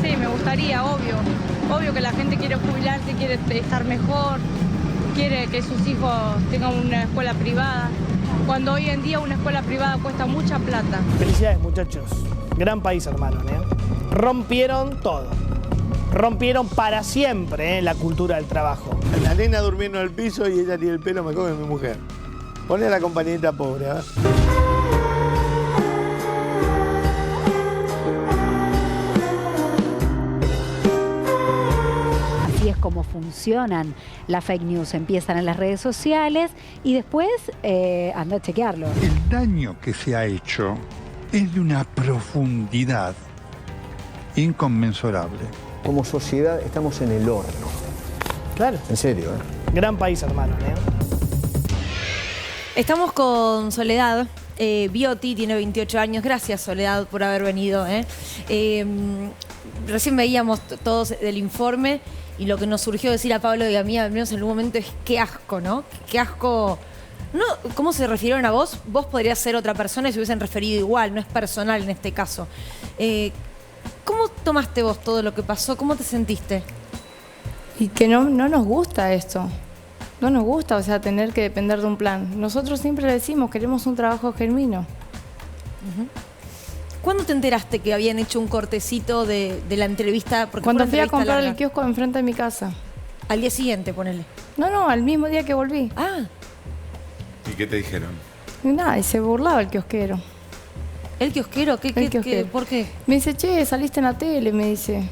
Sí, me gustaría, obvio. Obvio que la gente quiere jubilarse, quiere estar mejor, quiere que sus hijos tengan una escuela privada. Cuando hoy en día una escuela privada cuesta mucha plata. Felicidades, muchachos. Gran país, hermano, Rompieron todo. Rompieron para siempre la cultura del trabajo. La nena durmiendo en el piso y ella tiene el pelo mejor que mi mujer. Ponle a la compañerita pobre, ¿eh? Así es como funcionan las fake news. Empiezan en las redes sociales y después anda a chequearlo. El daño que se ha hecho es de una profundidad inconmensurable. Como sociedad estamos en el horno. Claro. En serio, Gran país, hermano, Estamos con Soledad. Bioti tiene 28 años. Gracias, Soledad, por haber venido. Recién veíamos todos el informe y lo que nos surgió decir a Pablo y a mí, al menos en un momento, es qué asco, ¿no? Qué asco. No, ¿cómo se refirieron a vos? Vos podrías ser otra persona y se hubiesen referido igual, no es personal en este caso. ¿Cómo tomaste vos todo lo que pasó? ¿Cómo te sentiste? Y que no nos gusta esto. No nos gusta, o sea, tener que depender de un plan. Nosotros siempre le decimos, queremos un trabajo genuino. ¿Cuándo te enteraste que habían hecho un cortecito de la entrevista? Porque cuando fui a comprar el kiosco enfrente de mi casa. Al día siguiente, ponele. No, al mismo día que volví. Ah. ¿Y qué te dijeron? Y nada, y se burlaba el kiosquero. ¿El kiosquero? ¿Por qué? Me dice, che, saliste en la tele, me dice.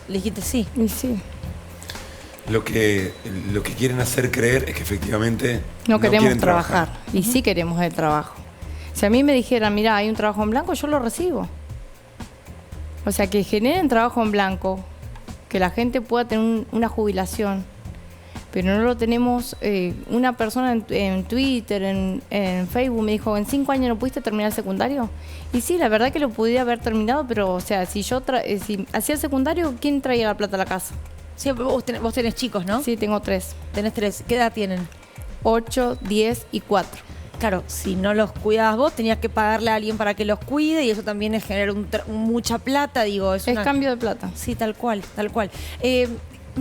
Le dijiste sí. Y sí. Lo que quieren hacer creer es que efectivamente no queremos trabajar. Y sí queremos el trabajo. Si a mí me dijeran, mira, hay un trabajo en blanco, yo lo recibo. O sea, que generen trabajo en blanco, que la gente pueda tener una jubilación. Pero no lo tenemos. Una persona en Twitter, en Facebook me dijo, ¿en 5 años no pudiste terminar el secundario? Y sí, la verdad que lo pudiera haber terminado, pero o sea, si hacía el secundario, ¿quién traía la plata a la casa? Sí, vos tenés chicos, ¿no? Sí, tengo 3. Tenés 3. ¿Qué edad tienen? 8, 10 y 4. Claro, si no los cuidabas vos, tenías que pagarle a alguien para que los cuide y eso también es generar mucha plata, digo. Es cambio de plata. Sí, tal cual.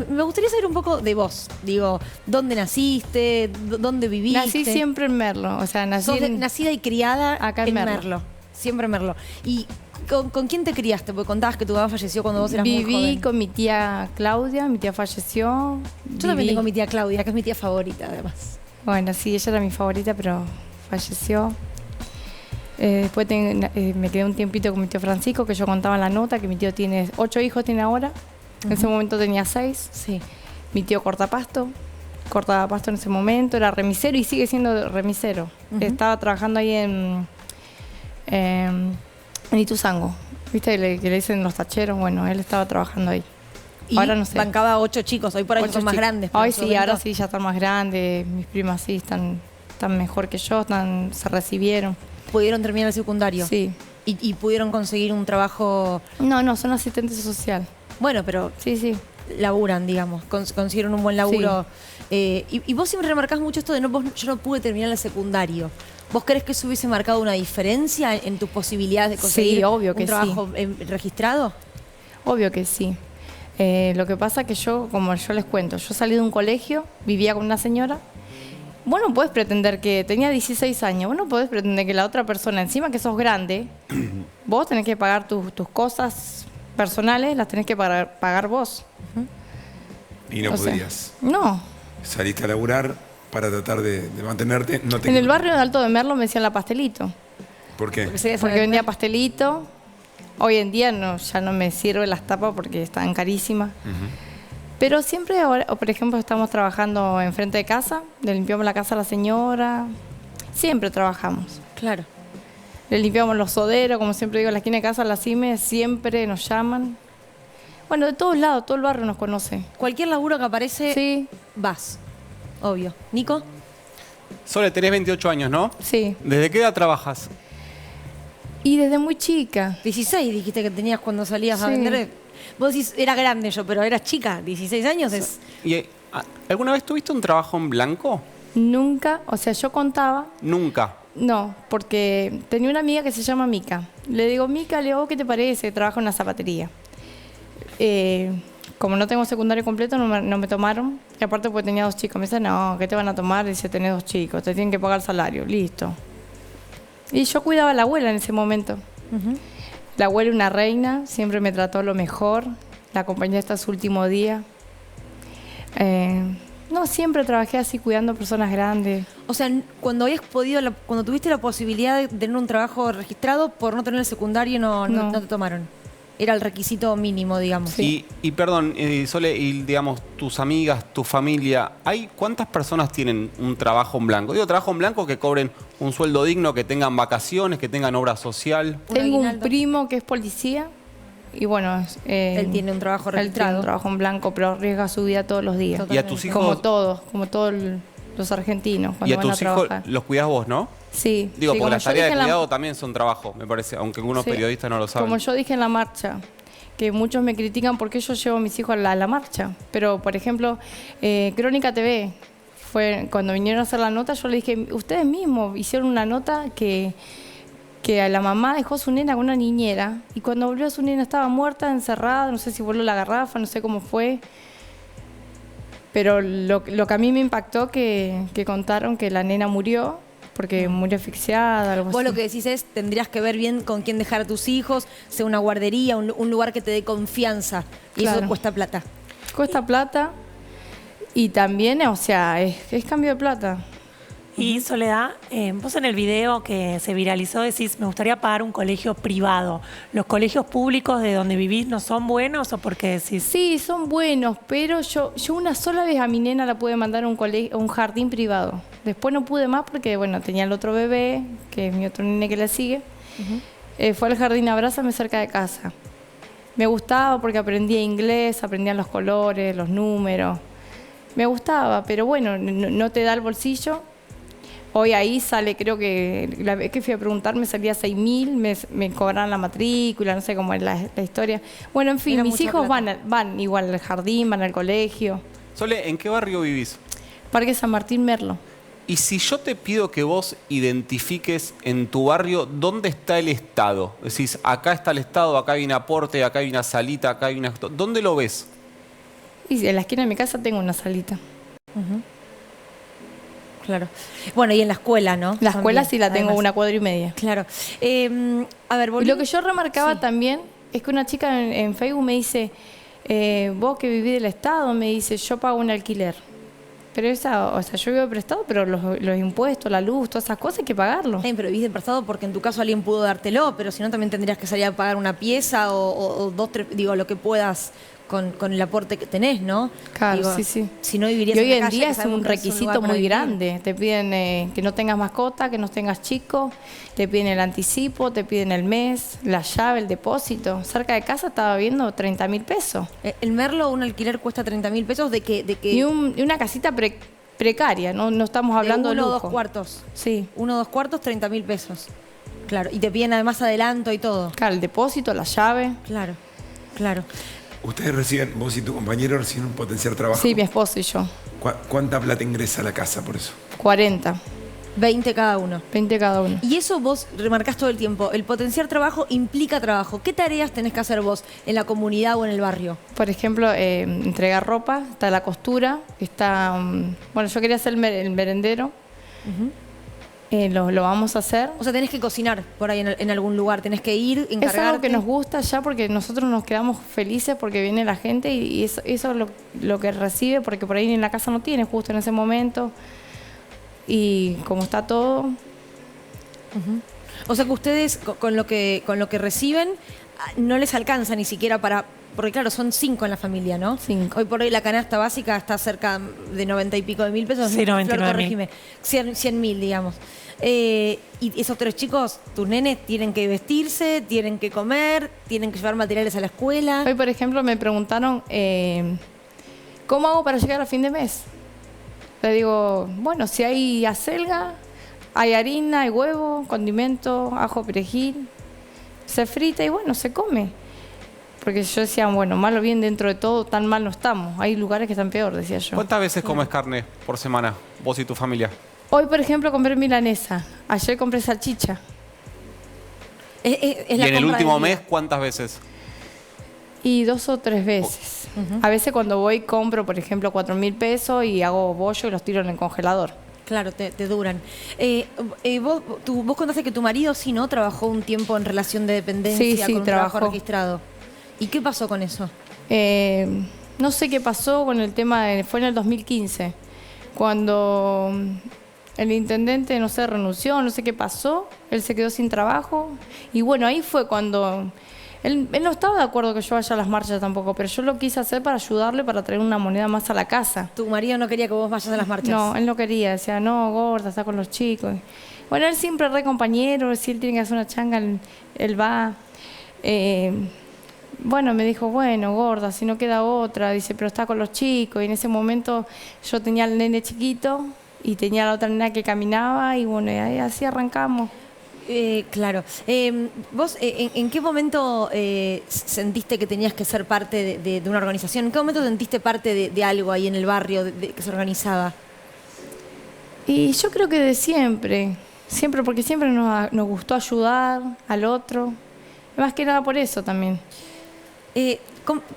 Me gustaría saber un poco de vos. Digo, ¿dónde naciste? ¿Dónde viviste? Nací siempre en Merlo. O sea, nacida y criada acá en Merlo. Siempre en Merlo. ¿Y con quién te criaste? Porque contabas que tu mamá falleció cuando vos eras muy joven. Viví con mi tía Claudia, mi tía falleció. Yo también tengo mi tía Claudia, que es mi tía favorita, además. Bueno, sí, ella era mi favorita, pero falleció. Después me quedé un tiempito con mi tío Francisco, que yo contaba en la nota, que mi tío tiene 8 hijos, tiene ahora. En ese momento tenía 6. Sí. Mi tío cortaba pasto en ese momento, era remisero y sigue siendo remisero. Estaba trabajando ahí en Ituzaingó. ¿Viste que le dicen los tacheros? Bueno, él estaba trabajando ahí. Y ahora no sé. Bancaba 8 chicos, hoy por ahí son más grandes. Hoy sí, ahora sí ya están más grandes. Mis primas sí están mejor que yo, se recibieron. ¿Pudieron terminar el secundario? Sí. ¿Y pudieron conseguir un trabajo? No, son asistentes social. Bueno, pero sí. laburan, digamos, consiguieron un buen laburo. Y vos siempre remarcás mucho esto de yo no pude terminar el secundario. ¿Vos crees que eso hubiese marcado una diferencia en tus posibilidades de conseguir obvio que un trabajo registrado? Obvio que sí. Lo que pasa que como yo les cuento, yo salí de un colegio, vivía con una señora. Vos no podés pretender que tenía 16 años, vos no podés pretender que la otra persona, encima que sos grande, vos tenés que pagar tus cosas personales, las tenés que pagar vos. Y no podías. No. Saliste a laburar para tratar de mantenerte. No te En el barrio de Alto de Merlo me decían la pastelito. ¿Por qué? Porque vendía pastelito. Hoy en día ya no me sirve las tapas porque están carísimas. Pero siempre, ahora, por ejemplo, estamos trabajando enfrente de casa, le limpiamos la casa a la señora. Siempre trabajamos. Claro. Le limpiamos los soderos, como siempre digo, la esquina de casa, la CIME, siempre nos llaman. Bueno, de todos lados, todo el barrio nos conoce. Cualquier laburo que aparece, vas. Obvio. ¿Nico? Sole, tenés 28 años, ¿no? Sí. ¿Desde qué edad trabajas? Y desde muy chica. 16 dijiste que tenías cuando salías a vender. Vos decís, era grande yo, pero eras chica. 16 años es... ¿Y alguna vez tuviste un trabajo en blanco? Nunca. O sea, yo contaba. Nunca. No, porque tenía una amiga que se llama Mica. Le digo, Mica, ¿qué te parece? Trabajo en una zapatería. Como no tengo secundario completo, no me tomaron. Y aparte porque tenía 2 chicos. Me dice, no, ¿qué te van a tomar? Dice, tenés 2 chicos, te tienen que pagar el salario. Listo. Y yo cuidaba a la abuela en ese momento. La abuela, una reina, siempre me trató lo mejor. La acompañé hasta su último día. No, siempre trabajé así cuidando personas grandes. O sea, cuando cuando tuviste la posibilidad de tener un trabajo registrado, por no tener el secundario no te tomaron. Era el requisito mínimo, digamos. Sí. Y perdón, Sole, y digamos, tus amigas, tu familia, ¿cuántas personas tienen un trabajo en blanco? Digo, trabajo en blanco que cobren un sueldo digno, que tengan vacaciones, que tengan obra social. Tengo un primo que es policía y bueno... él tiene un trabajo registrado. Él tiene un trabajo en blanco, pero arriesga su vida todos los días. ¿Y a tus hijos? Como todos los argentinos cuando van a trabajar. ¿Y a tus hijos los cuidás vos, no? Sí. Digo, sí, porque las tareas de cuidado también son trabajo, me parece, aunque algunos periodistas no lo saben. Como yo dije en la marcha, que muchos me critican porque yo llevo a mis hijos a la marcha. Pero, por ejemplo, Crónica TV, cuando vinieron a hacer la nota, yo le dije, ustedes mismos hicieron una nota que a la mamá dejó a su nena con una niñera y cuando volvió a su nena estaba muerta, encerrada, no sé si voló la garrafa, no sé cómo fue. Pero lo que a mí me impactó que contaron que la nena murió porque murió asfixiada, algo así. Vos lo que decís es, tendrías que ver bien con quién dejar a tus hijos, sea una guardería, un lugar que te dé confianza. Y eso cuesta plata. Cuesta plata y también, o sea, es cambio de plata. Y Soledad, vos en el video que se viralizó decís, me gustaría pagar un colegio privado. ¿Los colegios públicos de donde vivís no son buenos o por qué decís? Sí, son buenos, pero yo una sola vez a mi nena la pude mandar a un jardín privado. Después no pude más porque, bueno, tenía el otro bebé, que es mi otro nene que le sigue. Fue al jardín Abrázame cerca de casa. Me gustaba porque aprendía inglés, aprendía los colores, los números. Me gustaba, pero bueno, no te da el bolsillo. Hoy ahí sale, creo que la vez que fui a preguntar me salía 6.000, me cobraron la matrícula, no sé cómo es la historia. Bueno, en fin, mis hijos van igual al jardín, van al colegio. Sole, ¿en qué barrio vivís? Parque San Martín Merlo. Y si yo te pido que vos identifiques en tu barrio dónde está el Estado, decís, acá está el Estado, acá hay un aporte, acá hay una salita, acá hay una... ¿Dónde lo ves? Y en la esquina de mi casa tengo una salita. Claro. Bueno, y en la escuela, ¿no? La escuela sí la tengo, además, 1,5 cuadras. Claro. A ver, y lo que yo remarcaba también es que una chica en Facebook me dice, vos que vivís del Estado, me dice, yo pago un alquiler. Pero yo vivo prestado, pero los impuestos, la luz, todas esas cosas hay que pagarlo. Pero vivís de prestado porque en tu caso alguien pudo dártelo, pero si no también tendrías que salir a pagar una pieza o 2, 3, digo, lo que puedas con el aporte que tenés, ¿no? Claro, digo, sí. Si no vivirías y hoy en la en calle, día es un requisito muy grande. Te piden que no tengas mascota, que no tengas chicos, te piden el anticipo, te piden el mes, la llave, el depósito. Cerca de casa estaba viendo 30.000 pesos. ¿El Merlo un alquiler cuesta 30.000 pesos? ¿De qué? Y una casita precaria, no estamos hablando de lujo. 1 o 2 cuartos. Sí. 1 o 2 cuartos, 30.000 pesos. Claro, y te piden además adelanto y todo. Claro, el depósito, la llave. Claro. Ustedes reciben, vos y tu compañero reciben un potenciar trabajo. Sí, mi esposo y yo. ¿Cuánta plata ingresa a la casa por eso? 40. 20 cada uno. 20 cada uno. Y eso vos remarcás todo el tiempo. El potenciar trabajo implica trabajo. ¿Qué tareas tenés que hacer vos en la comunidad o en el barrio? Por ejemplo, entregar ropa, está la costura, está... bueno, yo quería hacer el merendero. Lo vamos a hacer. O sea, tenés que cocinar por ahí en algún lugar, tenés que ir, encargarte. Es algo que nos gusta ya porque nosotros nos quedamos felices porque viene la gente y eso es lo que recibe, porque por ahí en la casa no tiene justo en ese momento. Y como está todo... O sea que ustedes con lo que reciben no les alcanza ni siquiera para... Porque claro, son 5 en la familia, ¿no? 5. Hoy por hoy la canasta básica está cerca de 90 y pico de mil pesos. Sí, 99.000. Corregime. 100.000, digamos. Y esos 3 chicos, tus nenes, tienen que vestirse, tienen que comer, tienen que llevar materiales a la escuela. Hoy, por ejemplo, me preguntaron, ¿cómo hago para llegar a fin de mes? Le digo, bueno, si hay acelga, hay harina, hay huevo, condimento, ajo, perejil, se frita y bueno, se come. Porque yo decía, bueno, mal o bien dentro de todo, tan mal no estamos. Hay lugares que están peor, decía yo. ¿Cuántas veces comes carne por semana, vos y tu familia? Hoy, por ejemplo, compré milanesa. Ayer compré salchicha. ¿Es ¿Y en el último mes cuántas veces? Y 2 o 3 veces. A veces cuando voy compro, por ejemplo, 4.000 pesos y hago bollo y los tiro en el congelador. Claro, te duran. Vos contaste que tu marido, sí, ¿no? Trabajó un tiempo en relación de dependencia con un trabajo registrado. ¿Y qué pasó con eso? No sé qué pasó con el tema, fue en el 2015, cuando el intendente, no sé, renunció, no sé qué pasó, él se quedó sin trabajo. Y bueno, ahí fue cuando... Él no estaba de acuerdo que yo vaya a las marchas tampoco, pero yo lo quise hacer para ayudarle, para traer una moneda más a la casa. ¿Tu marido no quería que vos vayas a las marchas? No, él no quería, decía, no, gorda, está con los chicos. Bueno, él siempre re compañero, si él tiene que hacer una changa, él va. Bueno, me dijo, bueno, gorda, si no queda otra, dice, pero está con los chicos. Y en ese momento yo tenía al nene chiquito y tenía la otra nena que caminaba y bueno, y así arrancamos. Claro. ¿Vos en qué momento sentiste que tenías que ser parte de una organización? ¿En qué momento sentiste parte de algo ahí en el barrio que se organizaba? Y yo creo que de siempre, porque siempre nos gustó ayudar al otro. Más que nada por eso también.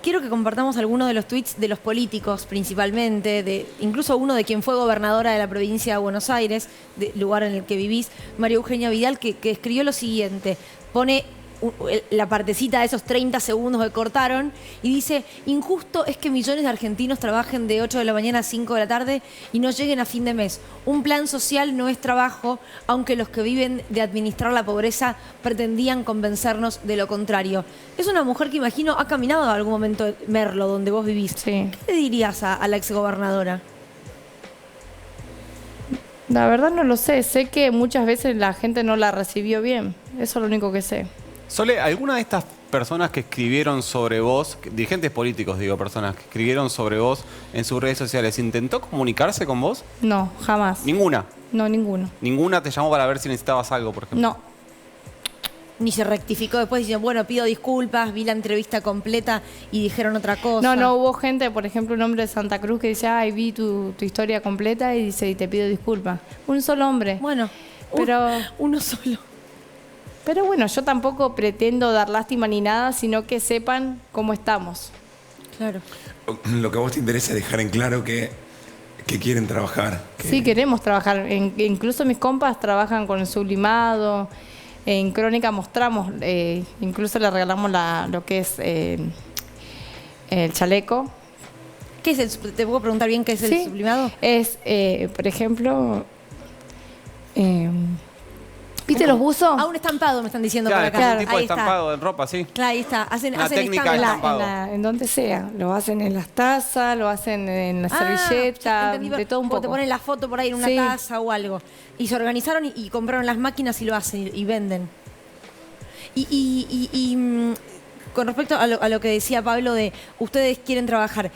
Quiero que compartamos algunos de los tweets de los políticos principalmente, incluso uno de quien fue gobernadora de la provincia de Buenos Aires, del lugar en el que vivís, María Eugenia Vidal, que escribió lo siguiente, pone la partecita de esos 30 segundos que cortaron y dice, injusto es que millones de argentinos trabajen de 8 de la mañana a 5 de la tarde y no lleguen a fin de mes. Un plan social no es trabajo, aunque los que viven de administrar la pobreza pretendían convencernos de lo contrario. Es una mujer que imagino ha caminado en algún momento en Merlo, donde vos vivís. Sí. ¿Qué le dirías a la exgobernadora? La verdad no lo sé. Sé que muchas veces la gente no la recibió bien. Eso es lo único que sé. Sole, ¿alguna de estas personas que escribieron sobre vos, dirigentes políticos digo, personas que escribieron sobre vos en sus redes sociales, intentó comunicarse con vos? No, jamás. ¿Ninguna? No, ninguno. ¿Ninguna te llamó para ver si necesitabas algo, por ejemplo? No. Ni se rectificó después diciendo, bueno, pido disculpas, vi la entrevista completa y dijeron otra cosa. No, hubo gente, por ejemplo, un hombre de Santa Cruz que dice, ay, vi tu historia completa y dice, y te pido disculpas. Un solo hombre. Bueno, pero uno solo. Pero bueno, yo tampoco pretendo dar lástima ni nada, sino que sepan cómo estamos. Claro. Lo que a vos te interesa es dejar en claro que quieren trabajar. Sí, queremos trabajar. Incluso mis compas trabajan con el sublimado. En Crónica mostramos, incluso le regalamos lo que es el chaleco. ¿Qué es ¿Te puedo preguntar bien qué es el sublimado? Es, por ejemplo... ¿viste los buzos? Un estampado me están diciendo claro, por acá. Un tipo de estampado en ropa, sí. Claro, ahí está. Hacen técnica de estampado. En donde sea. Lo hacen en las tazas, lo hacen en la servilleta, de todo un poco. Te ponen la foto por ahí en una taza o algo. Y se organizaron y compraron las máquinas y lo hacen y venden. con respecto a lo que decía Pablo de ustedes quieren trabajar,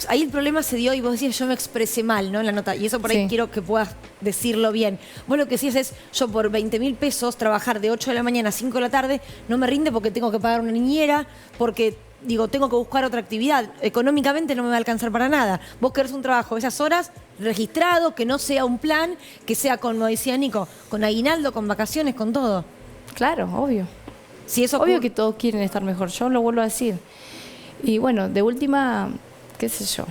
ahí el problema se dio y vos decías yo me expresé mal, ¿no? En la nota, y eso por ahí quiero que puedas decirlo bien. Vos lo que decías es, yo por 20.000 pesos trabajar de 8 de la mañana a 5 de la tarde no me rinde porque tengo que pagar una niñera, porque digo, tengo que buscar otra actividad, económicamente no me va a alcanzar para nada. Vos querés un trabajo esas horas registrado, que no sea un plan, que sea, como decía Nico, con aguinaldo, con vacaciones, con todo. Claro, obvio. Si eso obvio que todos quieren estar mejor, yo lo vuelvo a decir. Y bueno, de última, qué sé yo.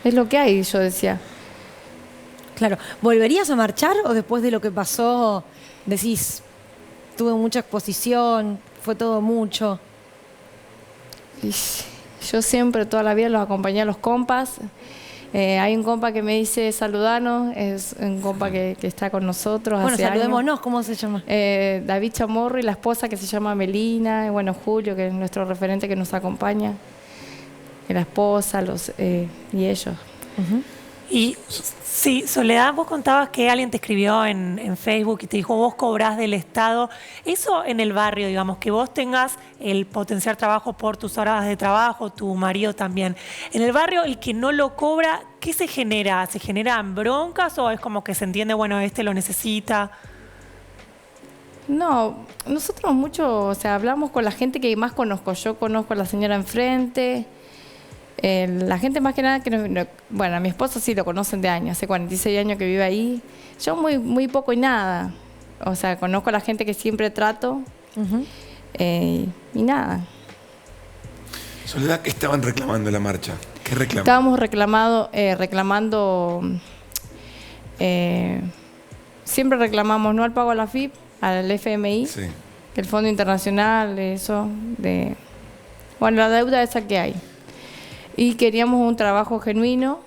Es lo que hay, yo decía. Claro, ¿volverías a marchar o después de lo que pasó decís, tuve mucha exposición, fue todo mucho? Y yo siempre, toda la vida, los acompañé a los compas. Hay un compa que me dice saludanos, es un compa que está con nosotros bueno, hace saludémonos, años. ¿Cómo se llama? David Chamorro y la esposa que se llama Melina, y bueno, Julio, que es nuestro referente que nos acompaña, y la esposa, y ellos. Y sí, Soledad, vos contabas que alguien te escribió en Facebook y te dijo, vos cobrás del Estado. Eso en el barrio, digamos, que vos tengas el potenciar trabajo por tus horas de trabajo, tu marido también. En el barrio, el que no lo cobra, ¿qué se genera? ¿Se generan broncas o es como que se entiende, bueno, este lo necesita? No, nosotros mucho, o sea, hablamos con la gente que más conozco. Yo conozco a la señora enfrente. La gente más que nada, bueno, a mi esposo sí lo conocen de años, hace 46 años que vive ahí. Yo muy poco y nada. O sea, conozco a la gente que siempre trato y nada. Soledad, ¿qué estaban reclamando en la marcha? ¿Qué reclaman? Estábamos reclamando, siempre reclamamos no al pago a la FIP, al FMI, que el Fondo Internacional, eso, bueno, la deuda esa que hay. Y queríamos un trabajo genuino,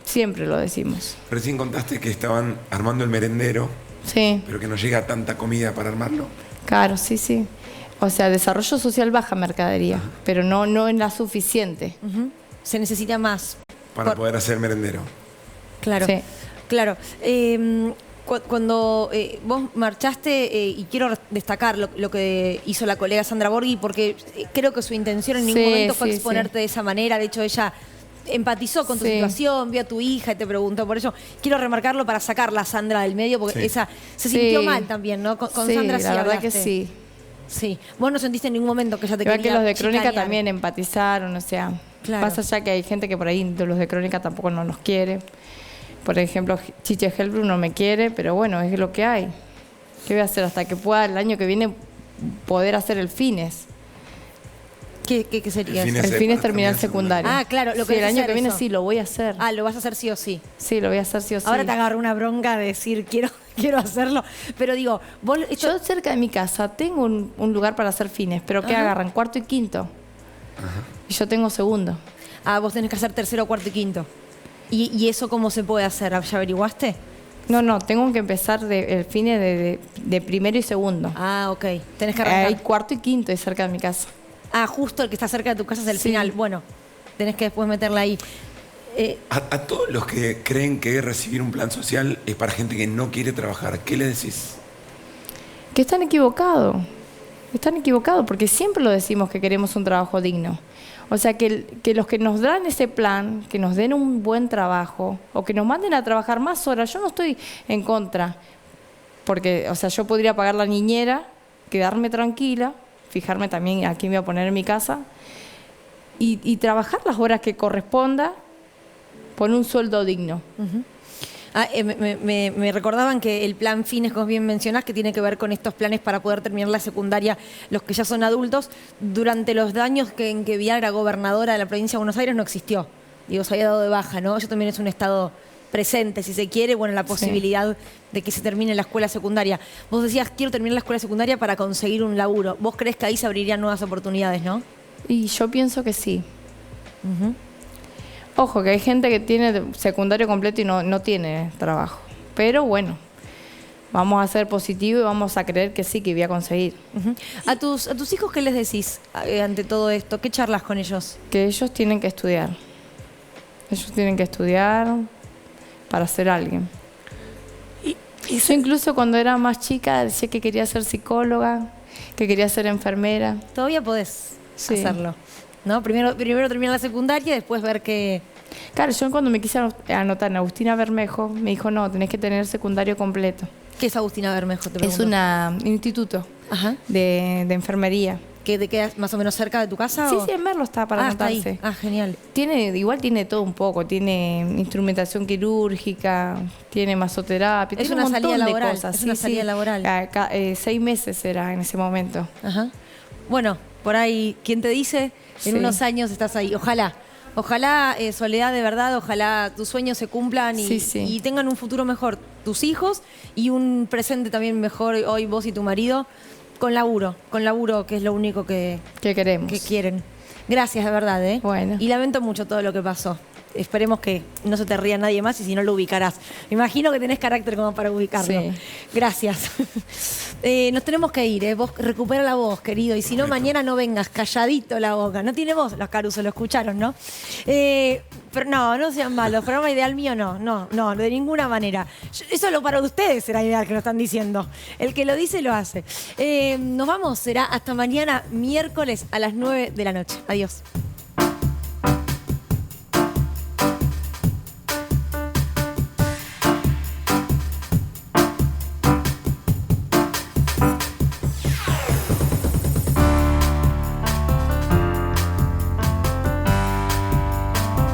siempre lo decimos. Recién contaste que estaban armando el merendero, pero que no llega tanta comida para armarlo. Claro, sí. O sea, desarrollo social baja mercadería, pero no es la suficiente. Se necesita más. Para poder hacer merendero. Claro, claro. Cuando vos marchaste, y quiero destacar lo que hizo la colega Sandra Borghi, porque creo que su intención en ningún momento fue exponerte de esa manera. De hecho, ella empatizó con tu situación, vio a tu hija y te preguntó por eso. Quiero remarcarlo para sacarla a Sandra del medio, porque esa se sintió mal también, ¿no? Con Sandra sí la verdad hablaste. que sí. Sí. Vos no sentiste en ningún momento que ella te Igual quería que los de Crónica chicanear. también empatizaron, o sea, pasa ya que hay gente que por ahí los de Crónica tampoco no nos quiere. Por ejemplo, Chiche Helbrun no me quiere, pero bueno, es lo que hay. ¿Qué voy a hacer hasta que pueda el año que viene poder hacer el Fines? ¿Qué sería? El Fines terminar el secundario. Ah, claro, lo que el año hacer que viene eso. sí, lo voy a hacer. Ah, lo vas a hacer sí o sí. Sí, lo voy a hacer sí o sí. Ahora te agarro una bronca de decir quiero hacerlo, pero digo, vos... Yo cerca de mi casa tengo un lugar para hacer Fines, pero ¿qué agarran? Cuarto y quinto. Y yo tengo segundo. Ah, vos tenés que hacer tercero, cuarto y quinto. ¿Y eso cómo se puede hacer? ¿Ya averiguaste? No, tengo que empezar el Fines de primero y segundo. Ah, ok. Tenés que arrancar. Hay cuarto y quinto ahí cerca de mi casa. Ah, justo el que está cerca de tu casa es el final. Bueno, tenés que después meterla ahí. A todos los que creen que recibir un plan social es para gente que no quiere trabajar, ¿qué le decís? Que están equivocados. Están equivocados porque siempre lo decimos que queremos un trabajo digno. O sea, que los que nos dan ese plan, que nos den un buen trabajo o que nos manden a trabajar más horas, yo no estoy en contra. Porque, o sea, yo podría pagar la niñera, quedarme tranquila, fijarme también a quién voy a poner en mi casa y trabajar las horas que corresponda por un sueldo digno. Me recordaban que el plan Fines, como bien mencionás, que tiene que ver con estos planes para poder terminar la secundaria, los que ya son adultos, durante los años en que Vidal era gobernadora de la provincia de Buenos Aires no existió. Digo, se había dado de baja, ¿no? Eso también es un estado presente, si se quiere, bueno, la posibilidad de que se termine la escuela secundaria. Vos decías, quiero terminar la escuela secundaria para conseguir un laburo. ¿Vos creés que ahí se abrirían nuevas oportunidades, no? Y yo pienso que sí. Ojo, que hay gente que tiene secundario completo y no tiene trabajo. Pero bueno, vamos a ser positivos y vamos a creer que sí, que voy a conseguir. ¿A tus hijos qué les decís ante todo esto? ¿Qué charlas con ellos? Que ellos tienen que estudiar. Ellos tienen que estudiar para ser alguien. Yo incluso cuando era más chica decía que quería ser psicóloga, que quería ser enfermera. Todavía podés hacerlo, ¿no? Primero terminar la secundaria y después ver qué... Claro, yo cuando me quise anotar en Agustina Bermejo, me dijo, no, tenés que tener secundario completo. ¿Qué es Agustina Bermejo? Es un instituto de enfermería. ¿Que te queda más o menos cerca de tu casa? Sí, o? sí, en Merlo está para anotarse. Está ahí. Genial. Igual tiene todo un poco, tiene instrumentación quirúrgica, tiene masoterapia, Es tiene una un montón salida de laboral, cosas. es una salida laboral. 6 meses era en ese momento. Ajá. Bueno, por ahí, ¿quién te dice? En unos años estás ahí. Ojalá. Ojalá, Soledad, de verdad, ojalá tus sueños se cumplan y tengan un futuro mejor tus hijos y un presente también mejor hoy vos y tu marido con laburo, que es lo único que queremos. Que quieren. Gracias, de verdad, ¿eh? Bueno. Y lamento mucho todo lo que pasó. Esperemos que no se te ría nadie más y si no lo ubicarás. Me imagino que tenés carácter como para ubicarlo. Sí. Gracias. Nos tenemos que ir, ¿eh? Vos recupera la voz, querido. Y si no, mañana no vengas, calladito la boca. No tiene voz, los Caruso, lo escucharon, ¿no? Pero no sean malos. El programa ideal mío no, de ninguna manera. Eso lo para ustedes será ideal que lo están diciendo. El que lo dice, lo hace. Nos vamos, será hasta mañana, miércoles a las 9 de la noche. Adiós.